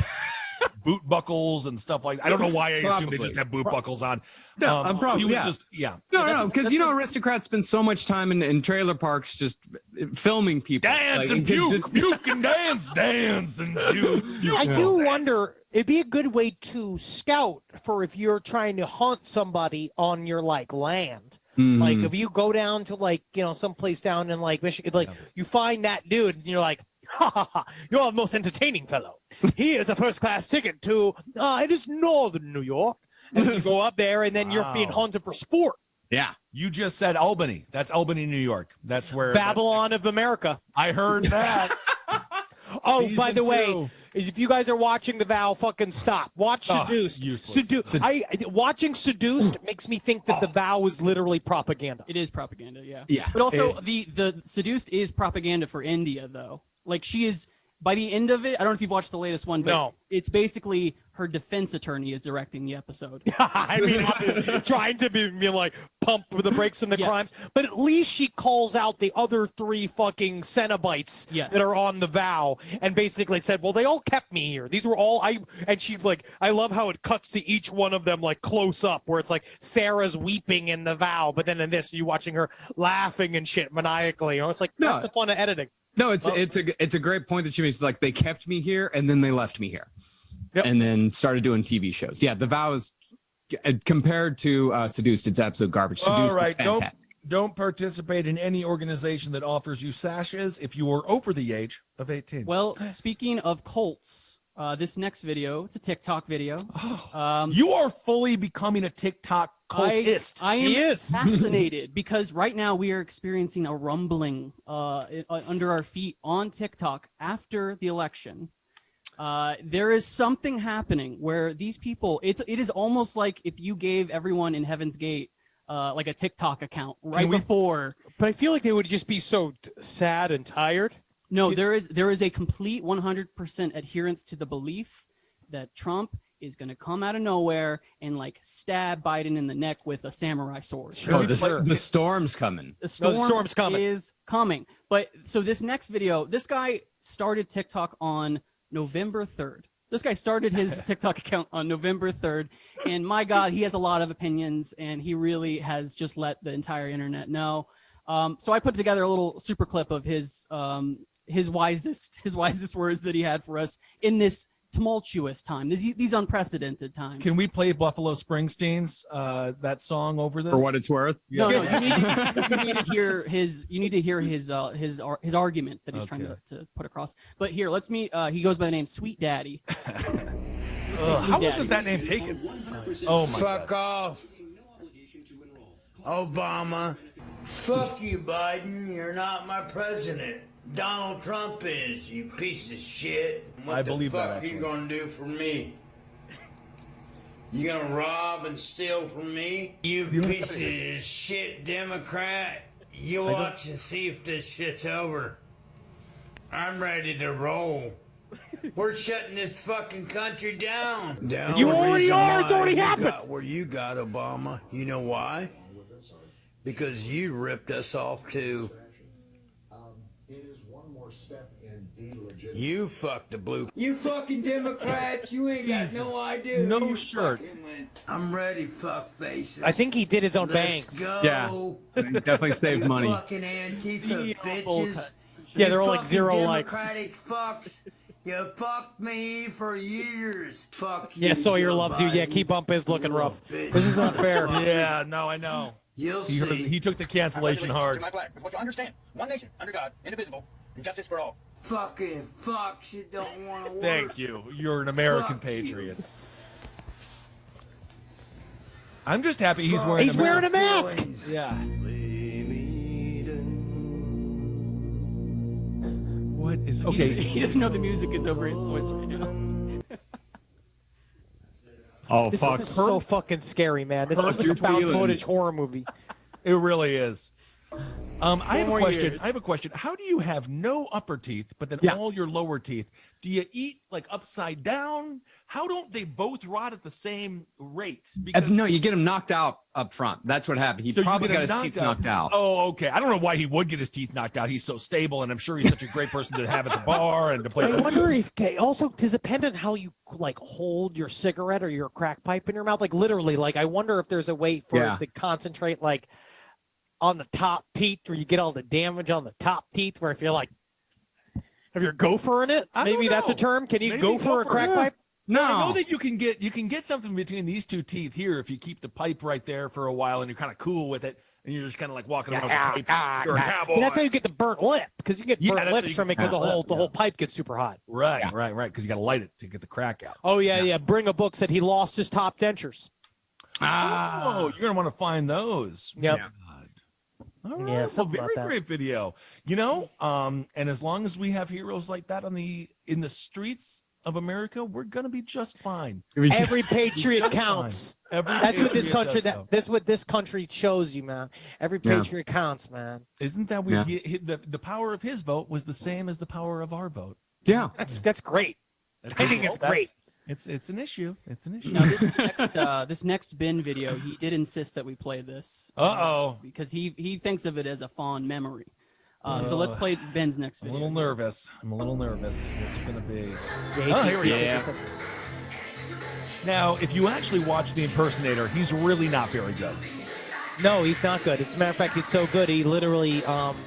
S3: boot buckles and stuff like that? I don't know why I assume they
S5: Probably.
S3: just have boot buckles on.
S5: No,
S3: He was
S5: yeah.
S3: just, yeah.
S5: No, because aristocrats spend so much time in trailer parks just filming people.
S3: Dance
S5: Like,
S3: and puke, puke and dance, dance and puke.
S4: I do wonder, it'd be a good way to scout for if you're trying to hunt somebody on your like land. Like if you go down to like, someplace down in like Michigan, like you find that dude and you're like, ha ha ha, you're the most entertaining fellow. He is a first class ticket to, it is northern New York. And you go up there and then you're being
S3: Wow.
S4: hunted for sport.
S5: Yeah.
S3: You just said Albany. That's Albany, New York. That's where
S4: Babylon of America.
S3: I heard that.
S4: Oh, by
S3: Season
S4: the way,
S3: 2.
S4: if you guys are watching The Vow, fucking stop. Watch
S3: Oh,
S4: Seduced.
S3: useless.
S4: Watching Seduced makes me think that The Vow is literally propaganda.
S6: It is propaganda, yeah.
S5: Yeah.
S6: But also, the Seduced is propaganda for India, though. Like, she is, by the end of it, I don't know if you've watched the latest one, but
S4: No.
S6: it's basically her defense attorney is directing the episode.
S4: I mean, obviously, trying to be like pump the brakes from the
S6: Yes.
S4: crimes, but at least she calls out the other 3 fucking Cenobites
S6: Yes.
S4: that are on The Vow, and basically said, "Well, they all kept me here. These were all I." And she like, I love how it cuts to each one of them like close up, where it's like Sarah's weeping in The Vow, but then in this, you watching her laughing and shit maniacally. It's like
S5: No.
S4: that's the fun of editing.
S5: No, it's a great point that she makes. Like, they kept me here and then they left me here, and then started doing TV shows. Yeah, The Vow is compared to Seduced, it's absolute garbage. Seduced
S3: All
S5: is
S3: right,
S5: fantastic.
S3: don't participate in any organization that offers you sashes if you are over the age of 18.
S6: Well, speaking of cults, This next video, it's a TikTok video.
S3: You are fully becoming a TikTok cultist.
S6: I am fascinated because right now we are experiencing a rumbling under our feet on TikTok after the election. There is something happening where these people, it is almost like if you gave everyone in Heaven's Gate like a TikTok account before.
S4: But I feel like they would just be so sad and tired.
S6: No, there is a complete 100% adherence to the belief that Trump is going to come out of nowhere and like stab Biden in the neck with a samurai sword.
S5: The storm's coming.
S6: The storm's
S4: coming.
S6: Is coming. But so this next video, this guy started TikTok on November 3rd. This guy started his TikTok account on November 3rd, and my God, he has a lot of opinions, and he really has just let the entire internet know. So I put together a little super clip of his wisest words that he had for us in this tumultuous time, these unprecedented times.
S3: Can we play Buffalo Springsteen's that song over this?
S5: For what it's worth?
S6: No, you need to hear his argument that he's trying to put across. But here, let's meet. He goes by the name Sweet Daddy.
S3: How wasn't that name taken? Oh my
S12: Fuck
S3: God.
S12: off, Obama. Fuck you, Biden. You're not my president. Donald Trump is, you piece of shit. What
S3: I believe that,
S12: the fuck
S3: actually.
S12: you gonna do for me? You gonna rob and steal from me? You piece of shit Democrat. You watch and see if this shit's over. I'm ready to roll. We're shutting this fucking country down.
S4: You already are. It's already happened.
S12: Where you got Obama. You know why? Because you ripped us off too. You fucked the blue. You fucking Democrats. You ain't got no idea.
S3: No shirt.
S12: I'm ready, fuck faces.
S4: I think he did his own bangs.
S12: Go.
S5: Yeah, he definitely saved money.
S12: Fucking Antifa bitches.
S4: Yeah, they're all
S12: You
S4: like 0
S12: fucking
S4: likes.
S12: Democratic fucks. You fucked me for years. Fuck you.
S4: Yeah, Sawyer
S12: Joe
S4: loves you. Yeah,
S12: Biden.
S4: keep Bump is looking
S12: You
S4: rough.
S12: little bitch.
S4: This is not fair.
S3: Yeah, no, I know.
S12: You'll
S3: He
S12: see.
S3: took the cancellation hard.
S10: My flag, with what you understand. One nation, under God, indivisible, and justice for all.
S12: Fucking fucks. You don't want to work.
S3: Thank you. You're an American
S12: Fuck you.
S3: patriot. I'm just happy he's wearing.
S4: He's wearing a mask.
S3: Yeah. What is okay?
S6: He doesn't know the music is over his voice right now.
S5: Oh,
S4: This
S5: fuck.
S4: is so fucking scary, man. This is like a found footage horror movie.
S3: It really is. I have a
S6: more
S3: question.
S6: years.
S3: I have a question. How do you have no upper teeth, but then
S4: Yeah.
S3: all your lower teeth? Do you eat like upside down? How don't they both rot at the same rate? Because
S5: No, you get him knocked out up front. That's what happened. He
S3: so you
S5: probably
S3: get
S5: got
S3: him
S5: his teeth knocked out.
S3: Oh, okay. I don't know why he would get his teeth knocked out. He's so stable, and I'm sure he's such a great person to have at the bar and to play.
S4: I wonder if also does it depend on how you like hold your cigarette or your crack pipe in your mouth. Like literally, like I wonder if there's a way for
S5: Yeah.
S4: it to concentrate like on the top teeth, where you get all the damage on the top teeth. Where if you're like, if you're gophering it,
S3: I don't
S4: maybe that's a
S3: know.
S4: term. Can you
S3: Maybe
S4: go for a
S3: gopher,
S4: crack
S3: yeah.
S4: pipe?
S5: No,
S3: I know that you can get something between these two teeth here if you keep the pipe right there for a while and you're kind of cool with it and you're just kind of like walking around with the pipe. You're a cowboy.
S4: And that's how you get the burnt lip, because you get
S3: Yeah,
S4: burnt
S3: that's how
S4: lips
S3: you
S4: from
S3: get
S4: it because
S3: burnt
S4: the whole pipe gets super hot.
S3: Right, right. Because you got to light it to get the crack out.
S4: Oh yeah. Bring a book said he lost his top dentures.
S3: Oh, you're gonna want to find those.
S4: Yep.
S3: God. All right.
S4: Yeah,
S3: well,
S4: something about
S3: very
S4: that.
S3: great video. You know, and as long as we have heroes like that in the streets of America, we're gonna be just fine.
S4: Every patriot
S3: Just
S4: counts.
S3: fine. Every
S4: That's what this
S3: patriot
S4: country.
S3: does count.
S4: That's what this country shows you, man. Every
S5: Yeah.
S4: patriot counts, man.
S3: Isn't that we?
S5: Yeah.
S3: The power of his vote was the same as the power of our vote.
S5: Yeah.
S4: That's great.
S3: That's
S4: I think it's great.
S3: It's an issue. It's an issue.
S6: Now, this next Ben video, he did insist that we play this.
S3: Uh-oh.
S6: Because he thinks of it as a fond memory. So let's play Ben's next
S3: I'm a
S6: video.
S3: little nervous. What's it gonna be?
S4: Yeah,
S3: Here we go.
S4: yeah.
S3: Now, if you actually watch the impersonator, he's really not very good.
S4: No, he's not good. As a matter of fact, he's so good. He literally.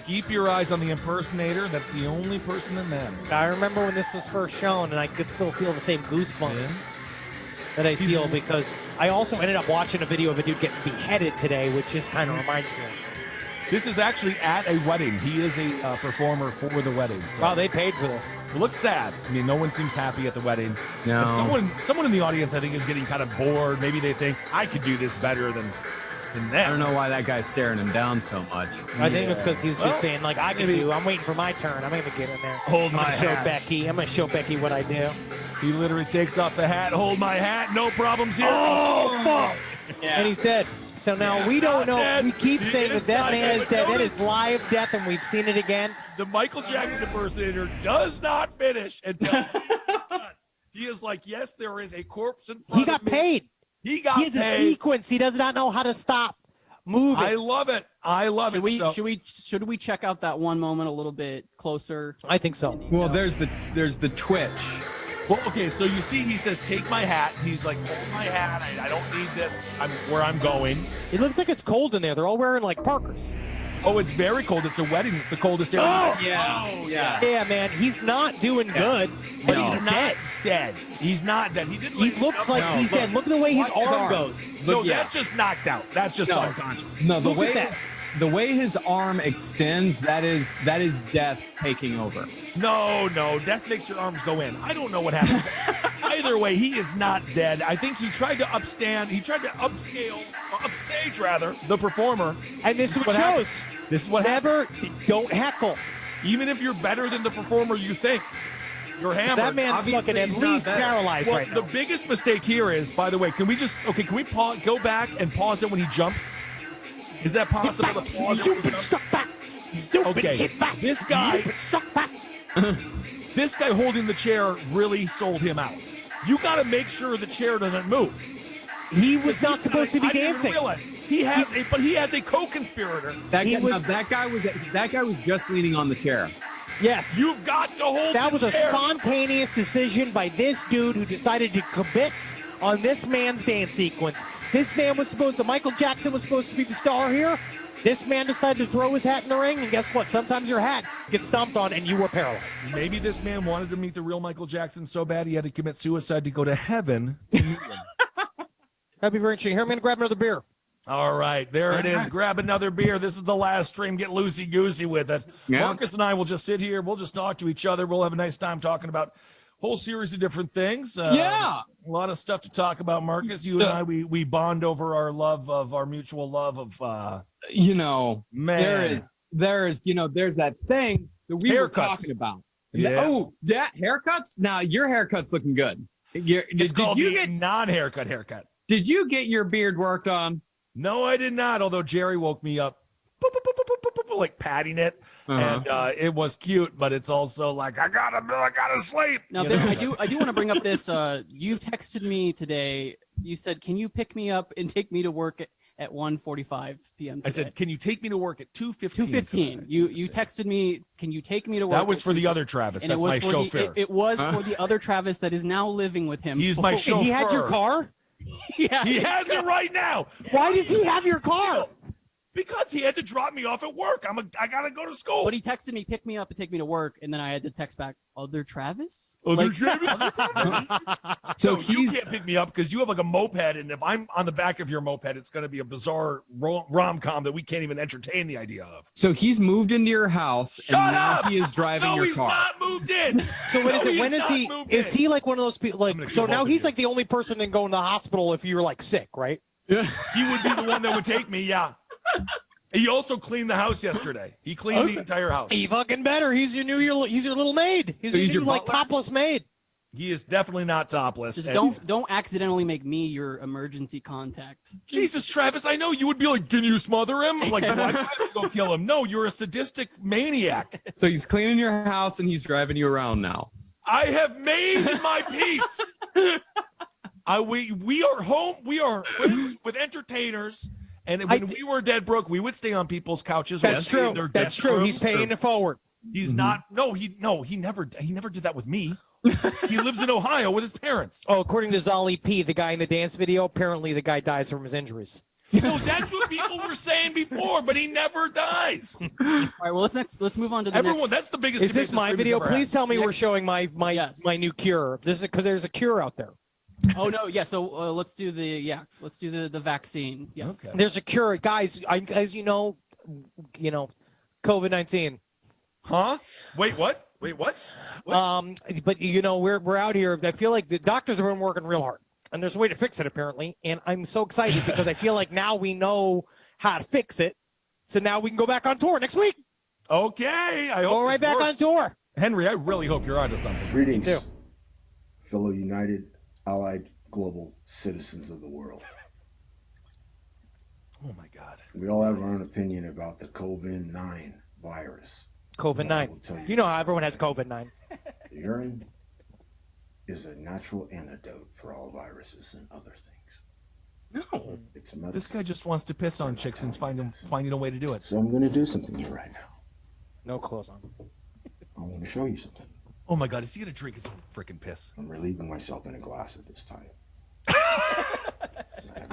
S3: Keep your eyes on the impersonator. That's the only person that matters.
S4: I remember when this was first shown, and I could still feel the same goosebumps that I feel because I also ended up watching a video of a dude getting beheaded today, which just kind of reminds me of
S3: This is actually at a wedding. He is a performer for the wedding. So.
S4: Wow, they paid for this.
S3: It looks sad. I mean, no one seems happy at the wedding.
S5: No.
S3: Someone in the audience, I think, is getting kind of bored. Maybe they think, I could do this better than them.
S5: I don't know why that guy's staring him down so much.
S4: I think it's because he's just saying, like, I'm waiting for my turn. I'm going to get in there.
S3: Hold my
S4: show
S3: hat.
S4: Becky. I'm going to show Becky what I do.
S3: He literally takes off the hat. Hold my hat. No problems here.
S4: Oh, fuck. Yeah. And he's dead. So now we don't know.
S3: Dead.
S4: We keep saying
S3: is
S4: that
S3: not
S4: man
S3: dead.
S4: is dead. That
S3: Notice-
S4: is live death, and we've seen it again.
S3: The Michael Jackson impersonator does not finish until he is like, yes, there is a corpse in front
S4: He got
S3: of me.
S4: paid.
S3: He got
S4: He has a
S3: paid.
S4: sequence. He does not know how to stop moving.
S3: I love it. I love
S6: Should
S3: it.
S6: we
S3: So-
S6: should we check out that one moment a little bit closer?
S4: I think so.
S5: Well, there's the twitch.
S3: Well, okay, so you see, he says, take my hat. He's like, hold my hat. I don't need this. I'm where I'm going.
S4: It looks like it's cold in there. They're all wearing like parkers.
S3: Oh, it's very cold. It's a wedding. It's the coldest area.
S4: Oh!
S5: Yeah.
S4: Yeah, man. He's not doing good, but
S3: He's
S4: he's
S3: not
S4: dead.
S3: dead. He's not dead. He did.
S4: He looks like he's dead. Look at the way his arm goes.
S3: No,
S5: yeah.
S3: that's just knocked out. That's just
S5: No.
S3: unconscious.
S5: No,
S4: Look at that.
S5: the way his arm extends, that is death taking over.
S3: No, death makes your arms go in. I don't know what happened. Either way, he is not dead. I think he tried to upstage rather, the performer.
S4: And this is what
S3: happens.
S4: shows.
S3: This is what
S4: Never, don't heckle.
S3: Even if you're better than the performer you think, you're hammered.
S4: That man's
S5: Obviously,
S4: fucking at
S5: he's not
S4: least
S5: dead.
S4: paralyzed
S3: Well,
S4: right
S3: the
S4: now.
S3: biggest mistake here is, by the way, can we go back and pause it when he jumps? Is that possible to pause it when
S4: You've
S3: he
S4: been
S3: jumps?
S4: struck back. You've been
S3: Okay,
S4: hit back.
S3: this guy-
S4: You've been struck back.
S3: This guy holding the chair really sold him out. You got to make sure the chair doesn't move.
S4: He was not supposed to be
S3: I didn't
S4: dancing.
S3: realize. He has a co-conspirator.
S5: That guy was just leaning on the chair.
S4: Yes.
S3: You've got to hold
S4: That
S3: the
S4: was a
S3: chair.
S4: spontaneous decision by this dude who decided to commit on this man's dance sequence. This man was supposed to, Michael Jackson was supposed to be the star here. This man decided to throw his hat in the ring, and guess what? Sometimes your hat gets stomped on and you were paralyzed.
S3: Maybe this man wanted to meet the real Michael Jackson so bad he had to commit suicide to go to heaven.
S4: That'd be very interesting. Here, I'm going to grab another beer.
S3: All right, there it is. Grab another beer. This is the last stream. Get loosey-goosey with it.
S5: Yeah.
S3: Marcus and I will just sit here. We'll just talk to each other. We'll have a nice time talking about a whole series of different things.
S5: Yeah.
S3: A lot of stuff to talk about, Marcus. You and I, we bond over our love of our mutual love of, man.
S5: There's that thing that we were
S3: Haircuts.
S5: talking about.
S3: Yeah.
S5: Oh, that haircuts? Now your haircut's looking good.
S3: It's called the non-haircut haircut.
S5: Did you get your beard worked on?
S3: No, I did not. Although Jerry woke me up, like patting it, and it was cute. But it's also like I gotta sleep.
S6: Now,
S3: you
S6: Ben,
S3: know?
S6: I do want to bring up this. You texted me today. You said, "Can you pick me up and take me to work at 1:45 p.m.
S3: I said, "Can you take me to work at 2:15?"
S6: 2:15. You texted me, "Can you take me to work?"
S3: That was
S6: at
S3: for the
S6: 2:15?"
S3: other Travis.
S6: And
S3: That's
S6: it was
S3: my
S6: for
S3: chauffeur.
S6: it was for the other Travis that is now living with him.
S3: He's my chauffeur.
S4: He had your car?
S6: Yeah,
S3: He has it right now.
S4: Why does he have your car?
S3: Because he had to drop me off at work. I gotta go to school.
S6: But he texted me, "Pick me up and take me to work," and then I had to text back, "Other Travis?"
S3: Other
S6: Like-
S3: Travis?
S6: Other Travis?
S3: So you can't pick me up because you have like a moped, and if I'm on the back of your moped, it's going to be a bizarre rom-com that we can't even entertain the idea of.
S5: So he's moved into your house,
S3: Shut
S5: and now
S3: up!
S5: he is driving
S3: No,
S5: your
S3: he's
S5: car.
S3: not moved in.
S4: So when
S3: No,
S4: is it?
S3: he's
S4: When is
S3: not
S4: he?
S3: moved
S4: Is
S3: in.
S4: he like one of those people? Like,
S3: gonna
S4: so
S3: kill
S4: now
S3: both of
S4: he's
S3: you.
S4: like the only person that go in the hospital if you're like sick, right?
S3: He would be the one that would take me. Yeah. He also cleaned the house yesterday. He cleaned the entire house.
S4: He fucking better. He's your little maid. He's
S5: So
S4: your
S5: he's
S4: new
S5: your
S4: like
S5: butler?
S4: topless maid.
S3: He is definitely not topless.
S6: Just
S3: And-
S6: don't accidentally make me your emergency contact.
S3: Jesus, Travis, I know you would be like, can you smother him? Like, why do I go kill him? No, you're a sadistic maniac.
S5: So he's cleaning your house, and he's driving you around now.
S3: I have made my peace. We are home. We are friends with entertainers. And when we were dead broke, we would stay on people's couches. or
S4: That's
S3: stay in
S4: true.
S3: their
S4: That's
S3: guest
S4: true. He's
S3: rooms, or-
S4: paying it forward.
S3: He's not. No, he never did that with me. He lives in Ohio with his parents.
S4: Oh, according to Zali P, the guy in the dance video, apparently the guy dies from his injuries.
S3: No, that's what people were saying before, but he never dies.
S6: All right, well let's move on to the
S3: Everyone,
S6: next.
S3: that's the biggest.
S4: Is
S3: debate
S4: this
S3: the
S4: my
S3: stream has
S4: video?
S3: ever
S4: Please
S3: had.
S4: tell me we're
S6: Next-
S4: showing my
S6: Yes.
S4: my new cure. This is because there's a cure out there.
S6: Oh no, yeah. So let's do the vaccine. Yes.
S3: Okay.
S4: There's a cure, guys. As you know, you know, COVID-19.
S3: Huh? Wait, what? Wait, what?
S4: But you know, we're out here. I feel like the doctors have been working real hard, and there's a way to fix it apparently. And I'm so excited because I feel like now we know how to fix it. So now we can go back on tour next week.
S3: Okay, I hope
S4: Go right
S3: this
S4: back
S3: works.
S4: on tour.
S3: Henry, I really hope you're onto something.
S13: Greetings,
S4: too.
S13: fellow united, allied, global citizens of the world.
S3: Oh my God.
S13: We all have our own opinion about the COVID-9 virus.
S4: COVID-9. You know how everyone has COVID-9.
S13: Urine is a natural antidote for all viruses and other things.
S5: No.
S13: It's a medicine.
S3: This guy just wants to piss on chicks and finding a way to do it.
S13: So I'm going to do something here right now.
S4: No clothes on.
S13: I want to show you something.
S3: Oh my God, is he gonna drink his own freaking piss?
S13: I'm relieving myself in a glass at this time.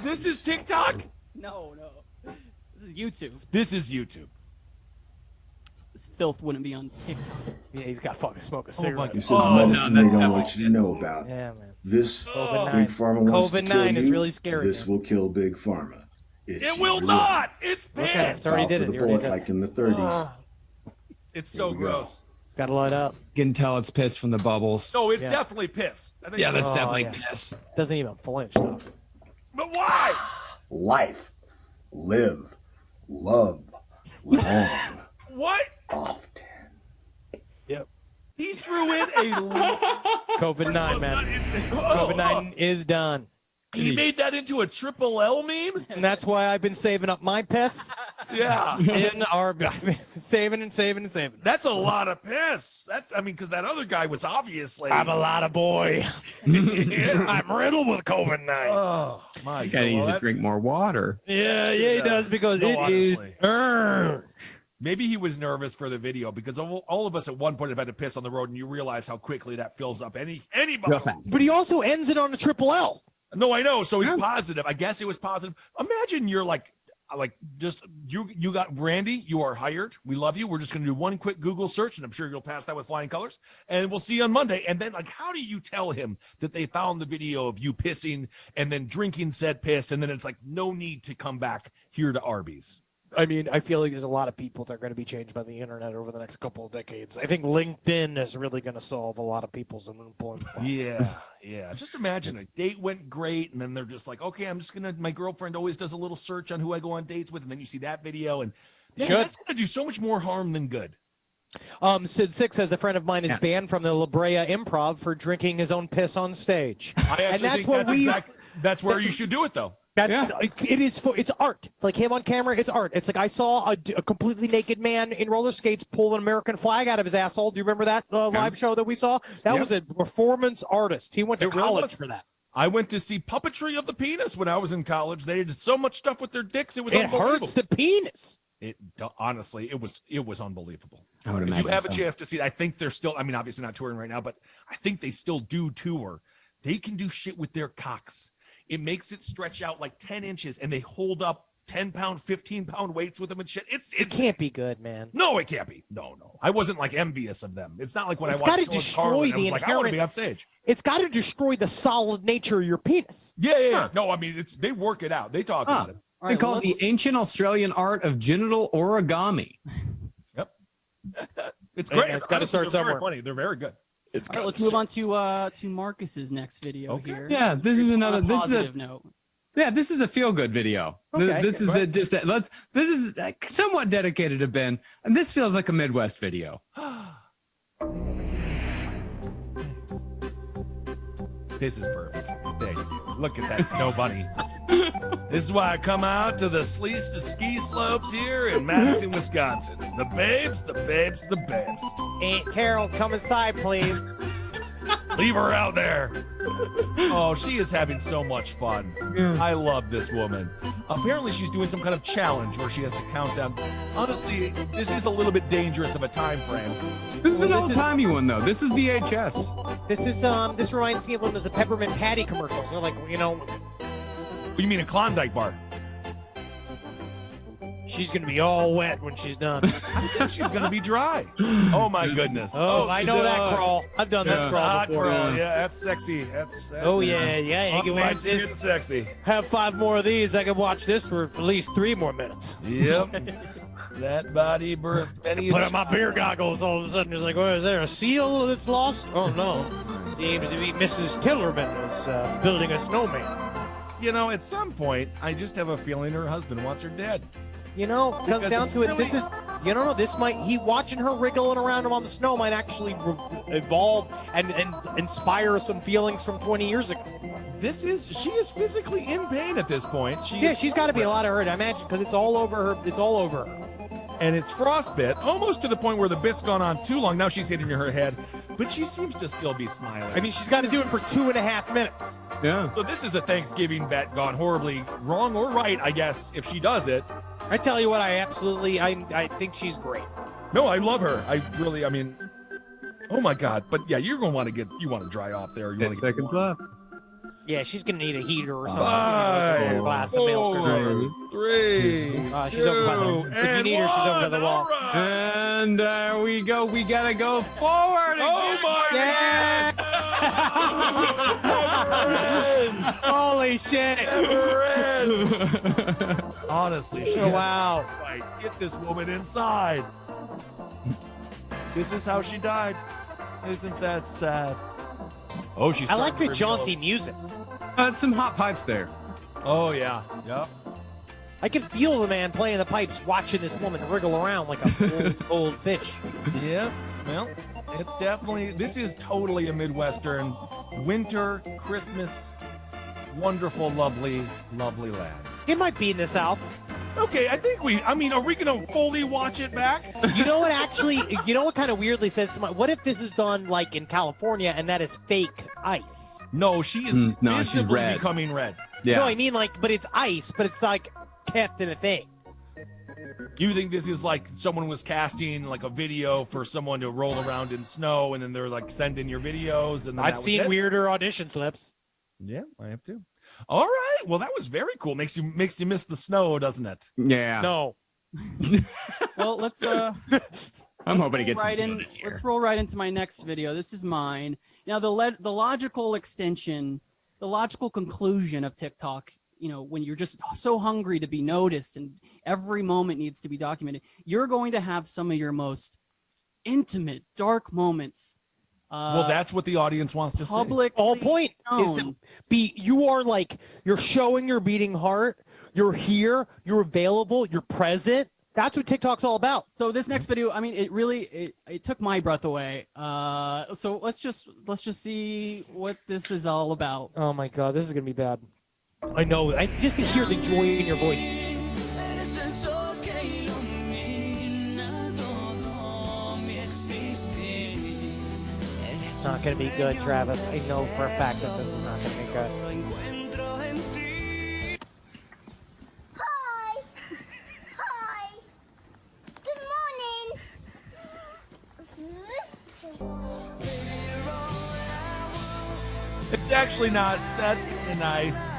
S3: This is TikTok?
S6: No. This is YouTube.
S3: This is YouTube.
S6: This filth wouldn't be on TikTok.
S4: Yeah, he's got fucking smoke a
S3: Oh my
S4: cigarette.
S13: This is
S3: Oh,
S13: medicine
S5: no,
S13: they don't
S5: that's
S13: want you to know about.
S4: Yeah, man.
S13: This
S4: COVID-9.
S13: Big Pharma wants to kill
S4: COVID-9 is
S13: you.
S4: really scary.
S13: This will kill Big Pharma. It's
S3: It will
S13: your
S3: not! It's
S4: Okay,
S3: piss!
S4: it's already
S13: Bow
S4: did
S13: for
S4: it.
S13: the
S4: You already
S13: bullet
S4: did it.
S13: like in the 30s.
S3: It's so
S13: Here we go.
S3: gross.
S4: Gotta light up.
S5: You can tell it's piss from the bubbles.
S3: No, it's
S4: Yeah.
S3: definitely piss. I think
S5: Yeah, that's
S4: Oh,
S5: definitely
S4: yeah.
S5: piss.
S4: Doesn't even flinch, though.
S3: But why?
S13: Life. Live. Love. Long.
S3: What?
S13: Often.
S4: Yep.
S3: He threw in a
S4: COVID-9, man.
S3: COVID-9.
S4: COVID-9 is done.
S3: He made that into a triple L meme?
S4: And that's why I've been saving up my piss
S3: Yeah.
S4: in our saving and saving and saving.
S3: That's a lot of piss. Because that other guy was obviously.
S4: I'm a lot of boy.
S3: Yeah.
S4: I'm riddled with COVID-9.
S3: Oh, my
S5: You
S3: God.
S5: gotta use
S3: Well,
S5: to
S3: that-
S5: drink more water.
S4: Yeah, he does because
S3: No,
S4: it is
S3: honestly.
S4: earned.
S3: Maybe he was nervous for the video because all of us at one point have had to piss on the road, and you realize how quickly that fills up any
S5: Real
S3: bottle.
S5: fast.
S4: But he also ends it on a triple L.
S3: No, I know. So he's positive. I guess it was positive. Imagine you're like just you got Randy. You are hired. We love you. We're just gonna do one quick Google search, and I'm sure you'll pass that with flying colors. And we'll see you on Monday. And then how do you tell him that they found the video of you pissing and then drinking said piss, and then it's like no need to come back here to Arby's.
S4: I mean, I feel like there's a lot of people that are going to be changed by the internet over the next couple of decades. I think LinkedIn is really going to solve a lot of people's unemployment problems.
S3: Yeah. Just imagine a date went great, and then they're just like, okay, my girlfriend always does a little search on who I go on dates with, and then you see that video, and man, that's gonna do so much more harm than good.
S4: Sid Six says a friend of mine is banned from the La Brea Improv for drinking his own piss on stage.
S3: I actually think that's where you should do it, though.
S4: It's art. Like him on camera, it's art. It's like I saw a completely naked man in roller skates pull an American flag out of his asshole. Do you remember that live show that we saw? That was a performance artist. He went to college for that.
S3: I went to see Puppetry of the Penis when I was in college. They did so much stuff with their dicks. It was unbelievable.
S4: Hurts the penis.
S3: Honestly, it was unbelievable.
S5: I would
S3: if
S5: imagine
S3: you have a
S5: so.
S3: chance to see it, I think they're still. I mean, obviously not touring right now, but I think they still do tour. They can do shit with their cocks. It makes it stretch out like 10 inches, and they hold up 10-pound, 15-pound weights with them and shit. It can't
S4: be good, man.
S3: No, it can't be. No. I wasn't like envious of them. It's not like when
S4: It's
S3: I
S4: got
S3: watched
S4: to
S3: George Carlin,
S4: destroy
S3: I was
S4: the
S3: like, I want to
S4: inherent.
S3: be on stage.
S4: It's got to destroy the solid nature of your penis.
S3: Yeah. No, I mean, they work it out. They talk about it.
S5: They call it the ancient Australian art of genital origami.
S3: Yep. It's
S4: Hey,
S3: great.
S4: man, it's gotta start
S3: They're very
S4: somewhere.
S3: funny. They're very good.
S6: All right, let's move on to Marcus's next video here.
S5: Yeah, this is another.
S6: On a
S5: This is
S6: positive
S5: a
S6: note.
S5: Yeah, this is a feel-good video.
S6: Okay,
S5: This
S6: go ahead.
S5: This is somewhat dedicated to Ben, and this feels like a Midwest video.
S3: This is perfect. Hey, look at that snow bunny. This is why I come out to the ski slopes here in Madison, Wisconsin. The babes, the babes, the babes.
S4: Aunt Carol, come inside, please.
S3: Leave her out there. Oh, she is having so much fun. I love this woman. Apparently, she's doing some kind of challenge where she has to count down. Honestly, this is a little bit dangerous of a time frame.
S5: This is an old-timey one, though. This is VHS.
S4: This reminds me of when there's the peppermint patty commercials. They're like,
S3: What do you mean a Klondike bar?
S4: She's gonna be all wet when she's done.
S3: I think she's gonna be dry. Oh my goodness.
S4: Oh, I know that crawl. I've done this crawl
S3: Hot
S4: before.
S3: crawl. Yeah, that's sexy. That's
S4: Oh yeah. You can watch
S3: It's
S4: this.
S3: sexy.
S4: Have 5 more of these. I can watch this for at least 3 more minutes.
S3: Yep. That body birthed many.
S4: Put on my beer goggles. All of a sudden, it's like, "Well, is there a seal that's lost?" Oh no, seems to be Mrs. Tillerman is building a snowman.
S3: You know, at some point, I just have a feeling her husband wants her dead.
S4: You know, comes
S3: Because
S4: down
S3: it's
S4: to it.
S3: really-
S4: This is, you know, this might watching her wriggling around him on the snow might actually evolve and inspire some feelings from 20 years ago.
S3: She is physically in pain at this point.
S4: She's got to be a lot of hurt, I imagine, because it's all over her. It's all over her.
S3: And it's frostbit, almost to the point where the bit's gone on too long. Now she's hitting her head, but she seems to still be smiling.
S4: I mean, she's got to do it for 2.5 minutes.
S5: Yeah.
S3: So this is a Thanksgiving bet gone horribly wrong or right, I guess, if she does it.
S4: I tell you what, I think she's great.
S3: No, I love her. I mean, oh my God. But yeah, you're going to want to dry off there. You
S5: 10
S3: want to get
S5: seconds left.
S4: Yeah, she's gonna need a heater or something.
S3: Five,
S4: A glass of milk or something.
S3: 3,
S4: She's over by the. If you need her, she's over by the wall.
S3: Right.
S5: And there we go. We gotta go forward.
S3: Oh my
S4: Yeah! Holy shit!
S3: Honestly, she
S4: Wow.
S3: has to fight. Get this woman inside. This is how she died. Isn't that sad? Oh, she's.
S4: I like the
S3: starting to
S4: jaunty
S3: reveal.
S4: music.
S5: Some hot pipes there.
S3: Oh yeah, yep.
S4: I can feel the man playing the pipes, watching this woman wriggle around like a old fish.
S3: Yeah, well, it's definitely, this is totally a Midwestern winter, Christmas, wonderful, lovely, lovely land.
S4: It might be in the South.
S3: Okay, are we going to fully watch it back?
S4: You know what? Actually, you know what kind of weirdly says to my? What if this is done like in California and that is fake ice?
S3: No, she is
S5: no, she's
S3: visibly
S5: red.
S3: becoming red.
S5: Yeah.
S4: No, I mean like, but it's ice, but it's like kept in a thing.
S3: You think this is like someone was casting like a video for someone to roll around in snow, and then they're like, send in your videos, and then
S4: I've
S3: that was
S4: seen
S3: it?
S4: weirder audition slips.
S3: Yeah, I have too. All right, well that was very cool. Makes you miss the snow, doesn't it?
S5: Yeah.
S4: No.
S6: Well, let's
S5: I'm hoping to get some
S6: right
S5: snow
S6: in.
S5: this year.
S6: Let's roll right into my next video. This is mine. Now, the logical extension, the logical conclusion of TikTok, you know, when you're just so hungry to be noticed and every moment needs to be documented, you're going to have some of your most intimate, dark moments.
S3: Well, that's what the audience wants to see.
S6: Public.
S4: The whole point is to you are like, you're showing your beating heart. You're here. You're available. You're present. That's what TikTok's all about.
S6: So this next video, I mean, it took my breath away. So let's just see what this is all about.
S4: Oh my God, this is gonna be bad. I know. Just to hear the joy in your voice. It's not gonna be good, Travis. I know for a fact that this is not gonna be good.
S9: Hi. Hi. Good morning.
S3: It's actually not. That's kind of nice.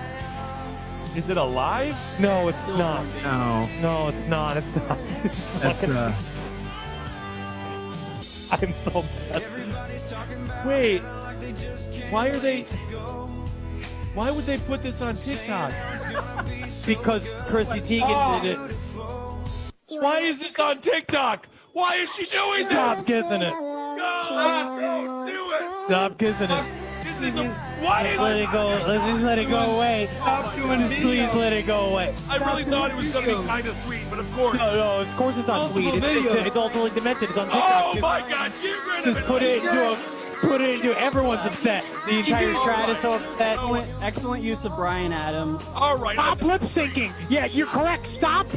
S3: Is it alive?
S4: No, it's not.
S5: No.
S4: No, it's not. It's not. It's
S5: That's
S4: I'm so upset.
S3: Wait. Why would they put this on TikTok?
S4: Because Chrissy Teigen did it.
S3: Why is this on TikTok? Why is she doing
S4: Stop
S3: this?
S4: kissing it.
S3: No, don't do it.
S4: Stop kissing it.
S3: This is why is
S4: Let it go. Let's just let it go away.
S3: Stop doing
S4: Just please let it go away.
S3: I really thought it was going to be kind of sweet, but of course.
S4: No, of course it's not sweet. It's ultimately demented. It's on TikTok.
S3: Oh my God! Get rid of
S4: Just
S3: it.
S4: put it into everyone's upset. The entire strat is so upset.
S6: Excellent use of Bryan Adams.
S3: All right.
S4: Stop lip syncing. Yeah, you're correct. Stop.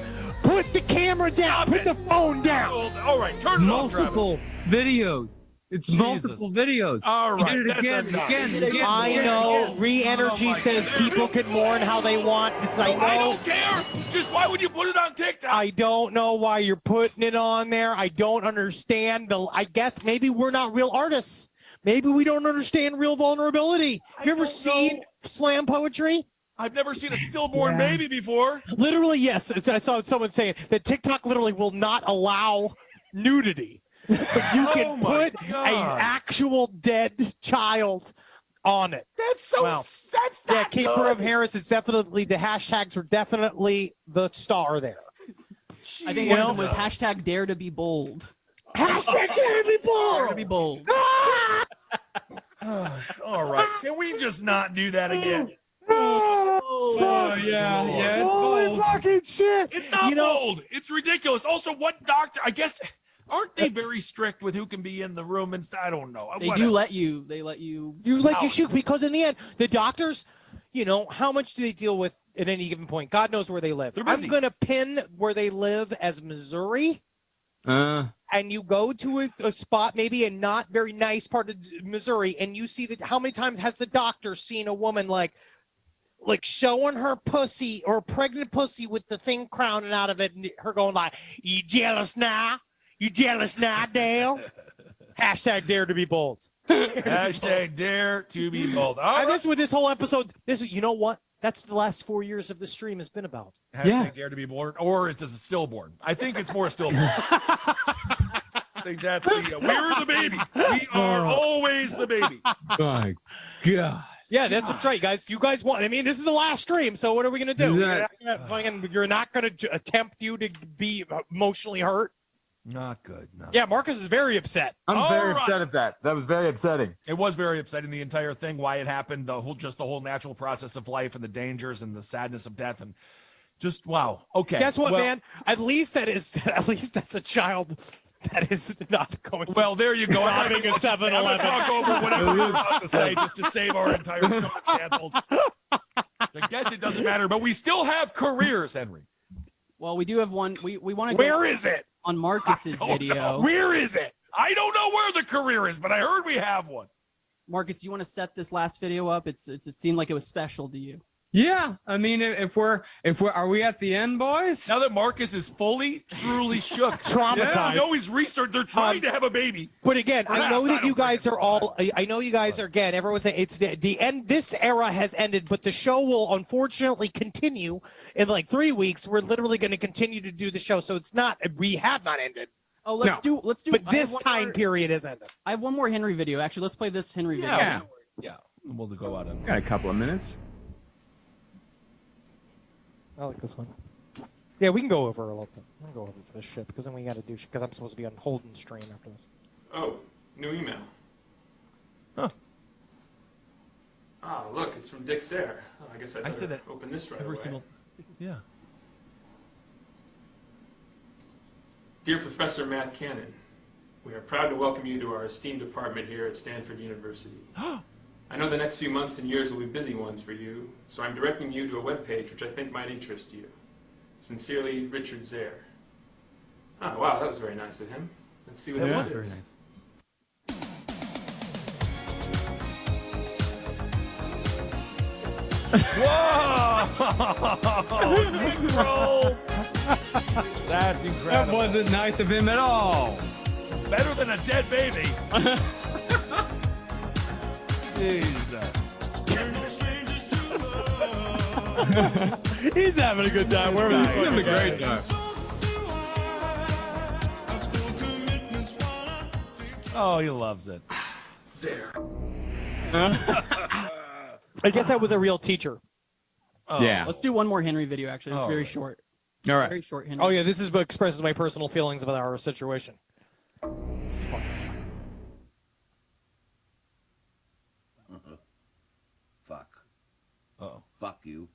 S4: Put the camera down. Put the phone down.
S3: All right, turn it off, Travis.
S5: multiple videos. It's
S3: Jesus.
S5: multiple videos.
S3: All right,
S5: You did it
S3: that's
S5: again,
S3: enough.
S5: again.
S4: I know. Re-energy
S3: Oh my
S4: says
S3: God.
S4: people can mourn how they want. I
S3: I
S4: know.
S3: don't care. Just why would you put it on TikTok?
S4: I don't know why you're putting it on there. I don't understand I guess maybe we're not real artists. Maybe we don't understand real vulnerability. You ever seen slam poetry?
S3: I've never seen a stillborn baby before.
S4: Literally, yes. I saw someone saying that TikTok literally will not allow nudity. But you
S3: Oh
S4: can
S3: my
S4: put
S3: God.
S4: an actual dead child on it.
S3: That's so.
S4: Wow.
S3: That's not
S4: Yeah, Keeper
S3: good.
S4: of Harris is definitely, the hashtags are definitely the star there.
S6: I think one of them was hashtag dare to be bold.
S4: Hashtag dare to be bold.
S6: Dare to be bold.
S3: All right. Can we just not do that again?
S5: Oh, yeah. It's
S4: Holy
S5: bold.
S4: fucking shit.
S3: It's not bold. It's ridiculous. Also, what doctor? I guess aren't they very strict with who can be in the room and stuff? I don't know.
S6: They do let you. They let you.
S4: You let you shoot because in the end, the doctors, how much do they deal with at any given point? God knows where they live. I'm going to pin where they live as Missouri. And you go to a spot, maybe a not very nice part of Missouri, and you see that how many times has the doctor seen a woman like showing her pussy or pregnant pussy with the thing crowning out of it, and her going like, "You jealous now? You jealous now, Dale?" Hashtag dare to be bold.
S3: Hashtag dare to be bold. All
S4: And
S3: right.
S4: that's what this whole episode. This is, you know what? That's the last 4 years of the stream has been about.
S3: Hashtag dare to be born, or it's a stillborn. I think it's more stillborn. I think that's the we're the baby. We are always the baby.
S5: My God.
S4: Yeah, that's what's right, guys. You guys want? I mean, this is the last stream, so what are we gonna do? You're not gonna attempt you to be emotionally hurt.
S3: Not good. No.
S4: Yeah, Marcus is very upset.
S14: I'm very upset at that. That was very upsetting.
S3: It was very upsetting, the entire thing, why it happened, the whole natural process of life and the dangers and the sadness of death, and just wow. Okay.
S4: Guess what, man? At least that's a child that is not going.
S3: Well, there you go.
S4: Robbing a 7-Eleven.
S3: I'm gonna talk over whatever we're about to say just to save our entire show. It's canceled. I guess it doesn't matter, but we still have careers, Henry.
S6: Well, we do have one. We want to.
S4: Where is it?
S6: On Marcus's video.
S4: Where is it?
S3: I don't know where the career is, but I heard we have one.
S6: Marcus, do you want to set this last video up? It seemed like it was special to you.
S5: Yeah, I mean, if we're are we at the end, boys?
S3: Now that Marcus is fully, truly shook,
S4: traumatized.
S3: I know he's researched. They're trying to have a baby.
S4: But again, I know that you guys are all.
S3: it.
S4: I know you guys are. Again, everyone's saying it's the end. This era has ended, but the show will unfortunately continue in like 3 weeks. We're literally going to continue to do the show, so it's not. We have not ended.
S6: Oh, let's do.
S4: But this time period is ended.
S6: I have one more Henry video. Actually, let's play this Henry video.
S3: Yeah. We'll go out of.
S5: Got a couple of minutes.
S4: I like this one. Yeah, we can go over a little bit. I'm gonna go over for this shit because then we got to do shit because I'm supposed to be on Holden stream after this.
S15: Oh, new email.
S3: Huh.
S15: Ah, look, it's from Dick Sayre. Oh, I guess I
S3: said
S15: better
S3: that
S15: open this right
S3: every
S15: away.
S3: single. Yeah.
S15: Dear Professor Matt Cannon, we are proud to welcome you to our esteemed department here at Stanford University. I know the next few months and years will be busy ones for you, so I'm directing you to a webpage which I think might interest you. Sincerely, Richard Zare. Ah, wow, that was very nice of him. Let's see what
S3: That
S15: this
S3: was
S15: is.
S3: very nice. Whoa! Nick rolled. That's incredible.
S5: That wasn't nice of him at all.
S3: Better than a dead baby. Jesus.
S4: He's having a good time. Wherever
S5: He's having a great time.
S3: Oh, he loves it.
S15: Zare.
S4: I guess that was a real teacher.
S3: Oh.
S5: Yeah.
S6: Let's do one more Henry video. Actually, it's very short.
S5: All right.
S6: Very short Henry.
S4: Oh yeah, this is what expresses my personal feelings about our situation. This is fucking.
S16: Fuck.
S3: Oh.
S16: Fuck you.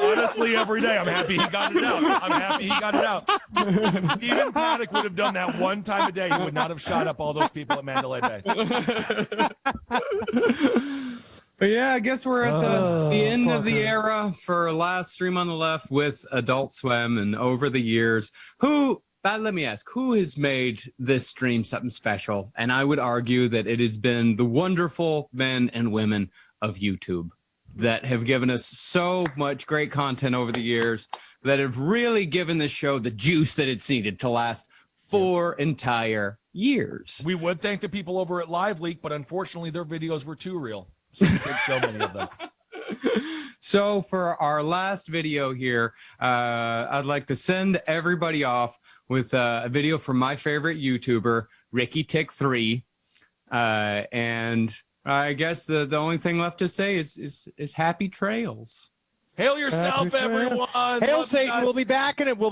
S3: Honestly, every day I'm happy he got it out. I'm happy he got it out. If Stephen Paddock would have done that one time a day, he would not have shot up all those people at Mandalay Bay.
S5: But yeah, I guess we're at the end of the era for last stream on the left with Adult Swim, and over the years, let me ask, who has made this stream something special? And I would argue that it has been the wonderful men and women of YouTube that have given us so much great content over the years, that have really given this show the juice that it's needed to last 4 entire years.
S3: We would thank the people over at Live Leak, but unfortunately their videos were too real. So we did so many of them.
S5: So for our last video here, I'd like to send everybody off with a video from my favorite YouTuber, Ricky Tick 3. And I guess the only thing left to say is happy trails.
S3: Hail yourself,
S4: Happy
S3: everyone.
S4: Hail
S3: Love
S4: Satan.
S3: you guys.
S4: We'll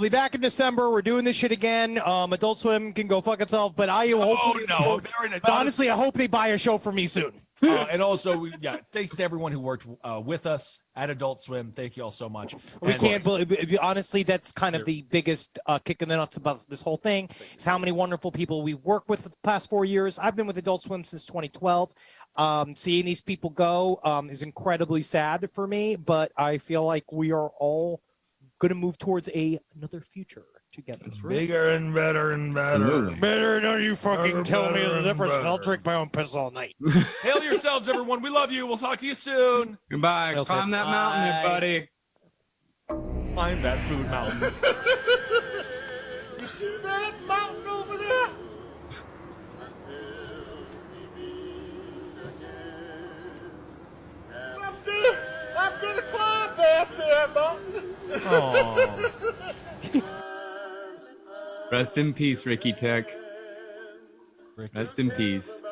S4: be back in December. We're doing this shit again. Adult Swim can go fuck itself, but I hope.
S3: no.
S4: But honestly, I hope they buy a show for me soon.
S3: And also, thanks to everyone who worked with us at Adult Swim. Thank you all so much.
S4: We
S3: And-
S4: can't believe. Honestly, that's kind of the biggest kick in the nuts about this whole thing. Is how many wonderful people we worked with for the past 4 years. I've been with Adult Swim since 2012. Seeing these people go is incredibly sad for me, but I feel like we are all going to move towards another future together.
S3: Bigger and better and better.
S5: Absolutely.
S4: Better than you fucking
S3: Better,
S4: tell me
S3: better,
S4: the
S3: and
S4: difference.
S3: better.
S4: I'll drink my own piss all night.
S3: Hail yourselves, everyone. We love you. We'll talk to you soon.
S5: Goodbye.
S4: Hail
S5: Climb
S4: Satan.
S5: that mountain, buddy.
S3: Climb that food mountain.
S9: You see that mountain over there? Someday I'm gonna climb that mountain.
S3: Oh.
S5: Rest in peace, Ricky Tech. Rest in peace.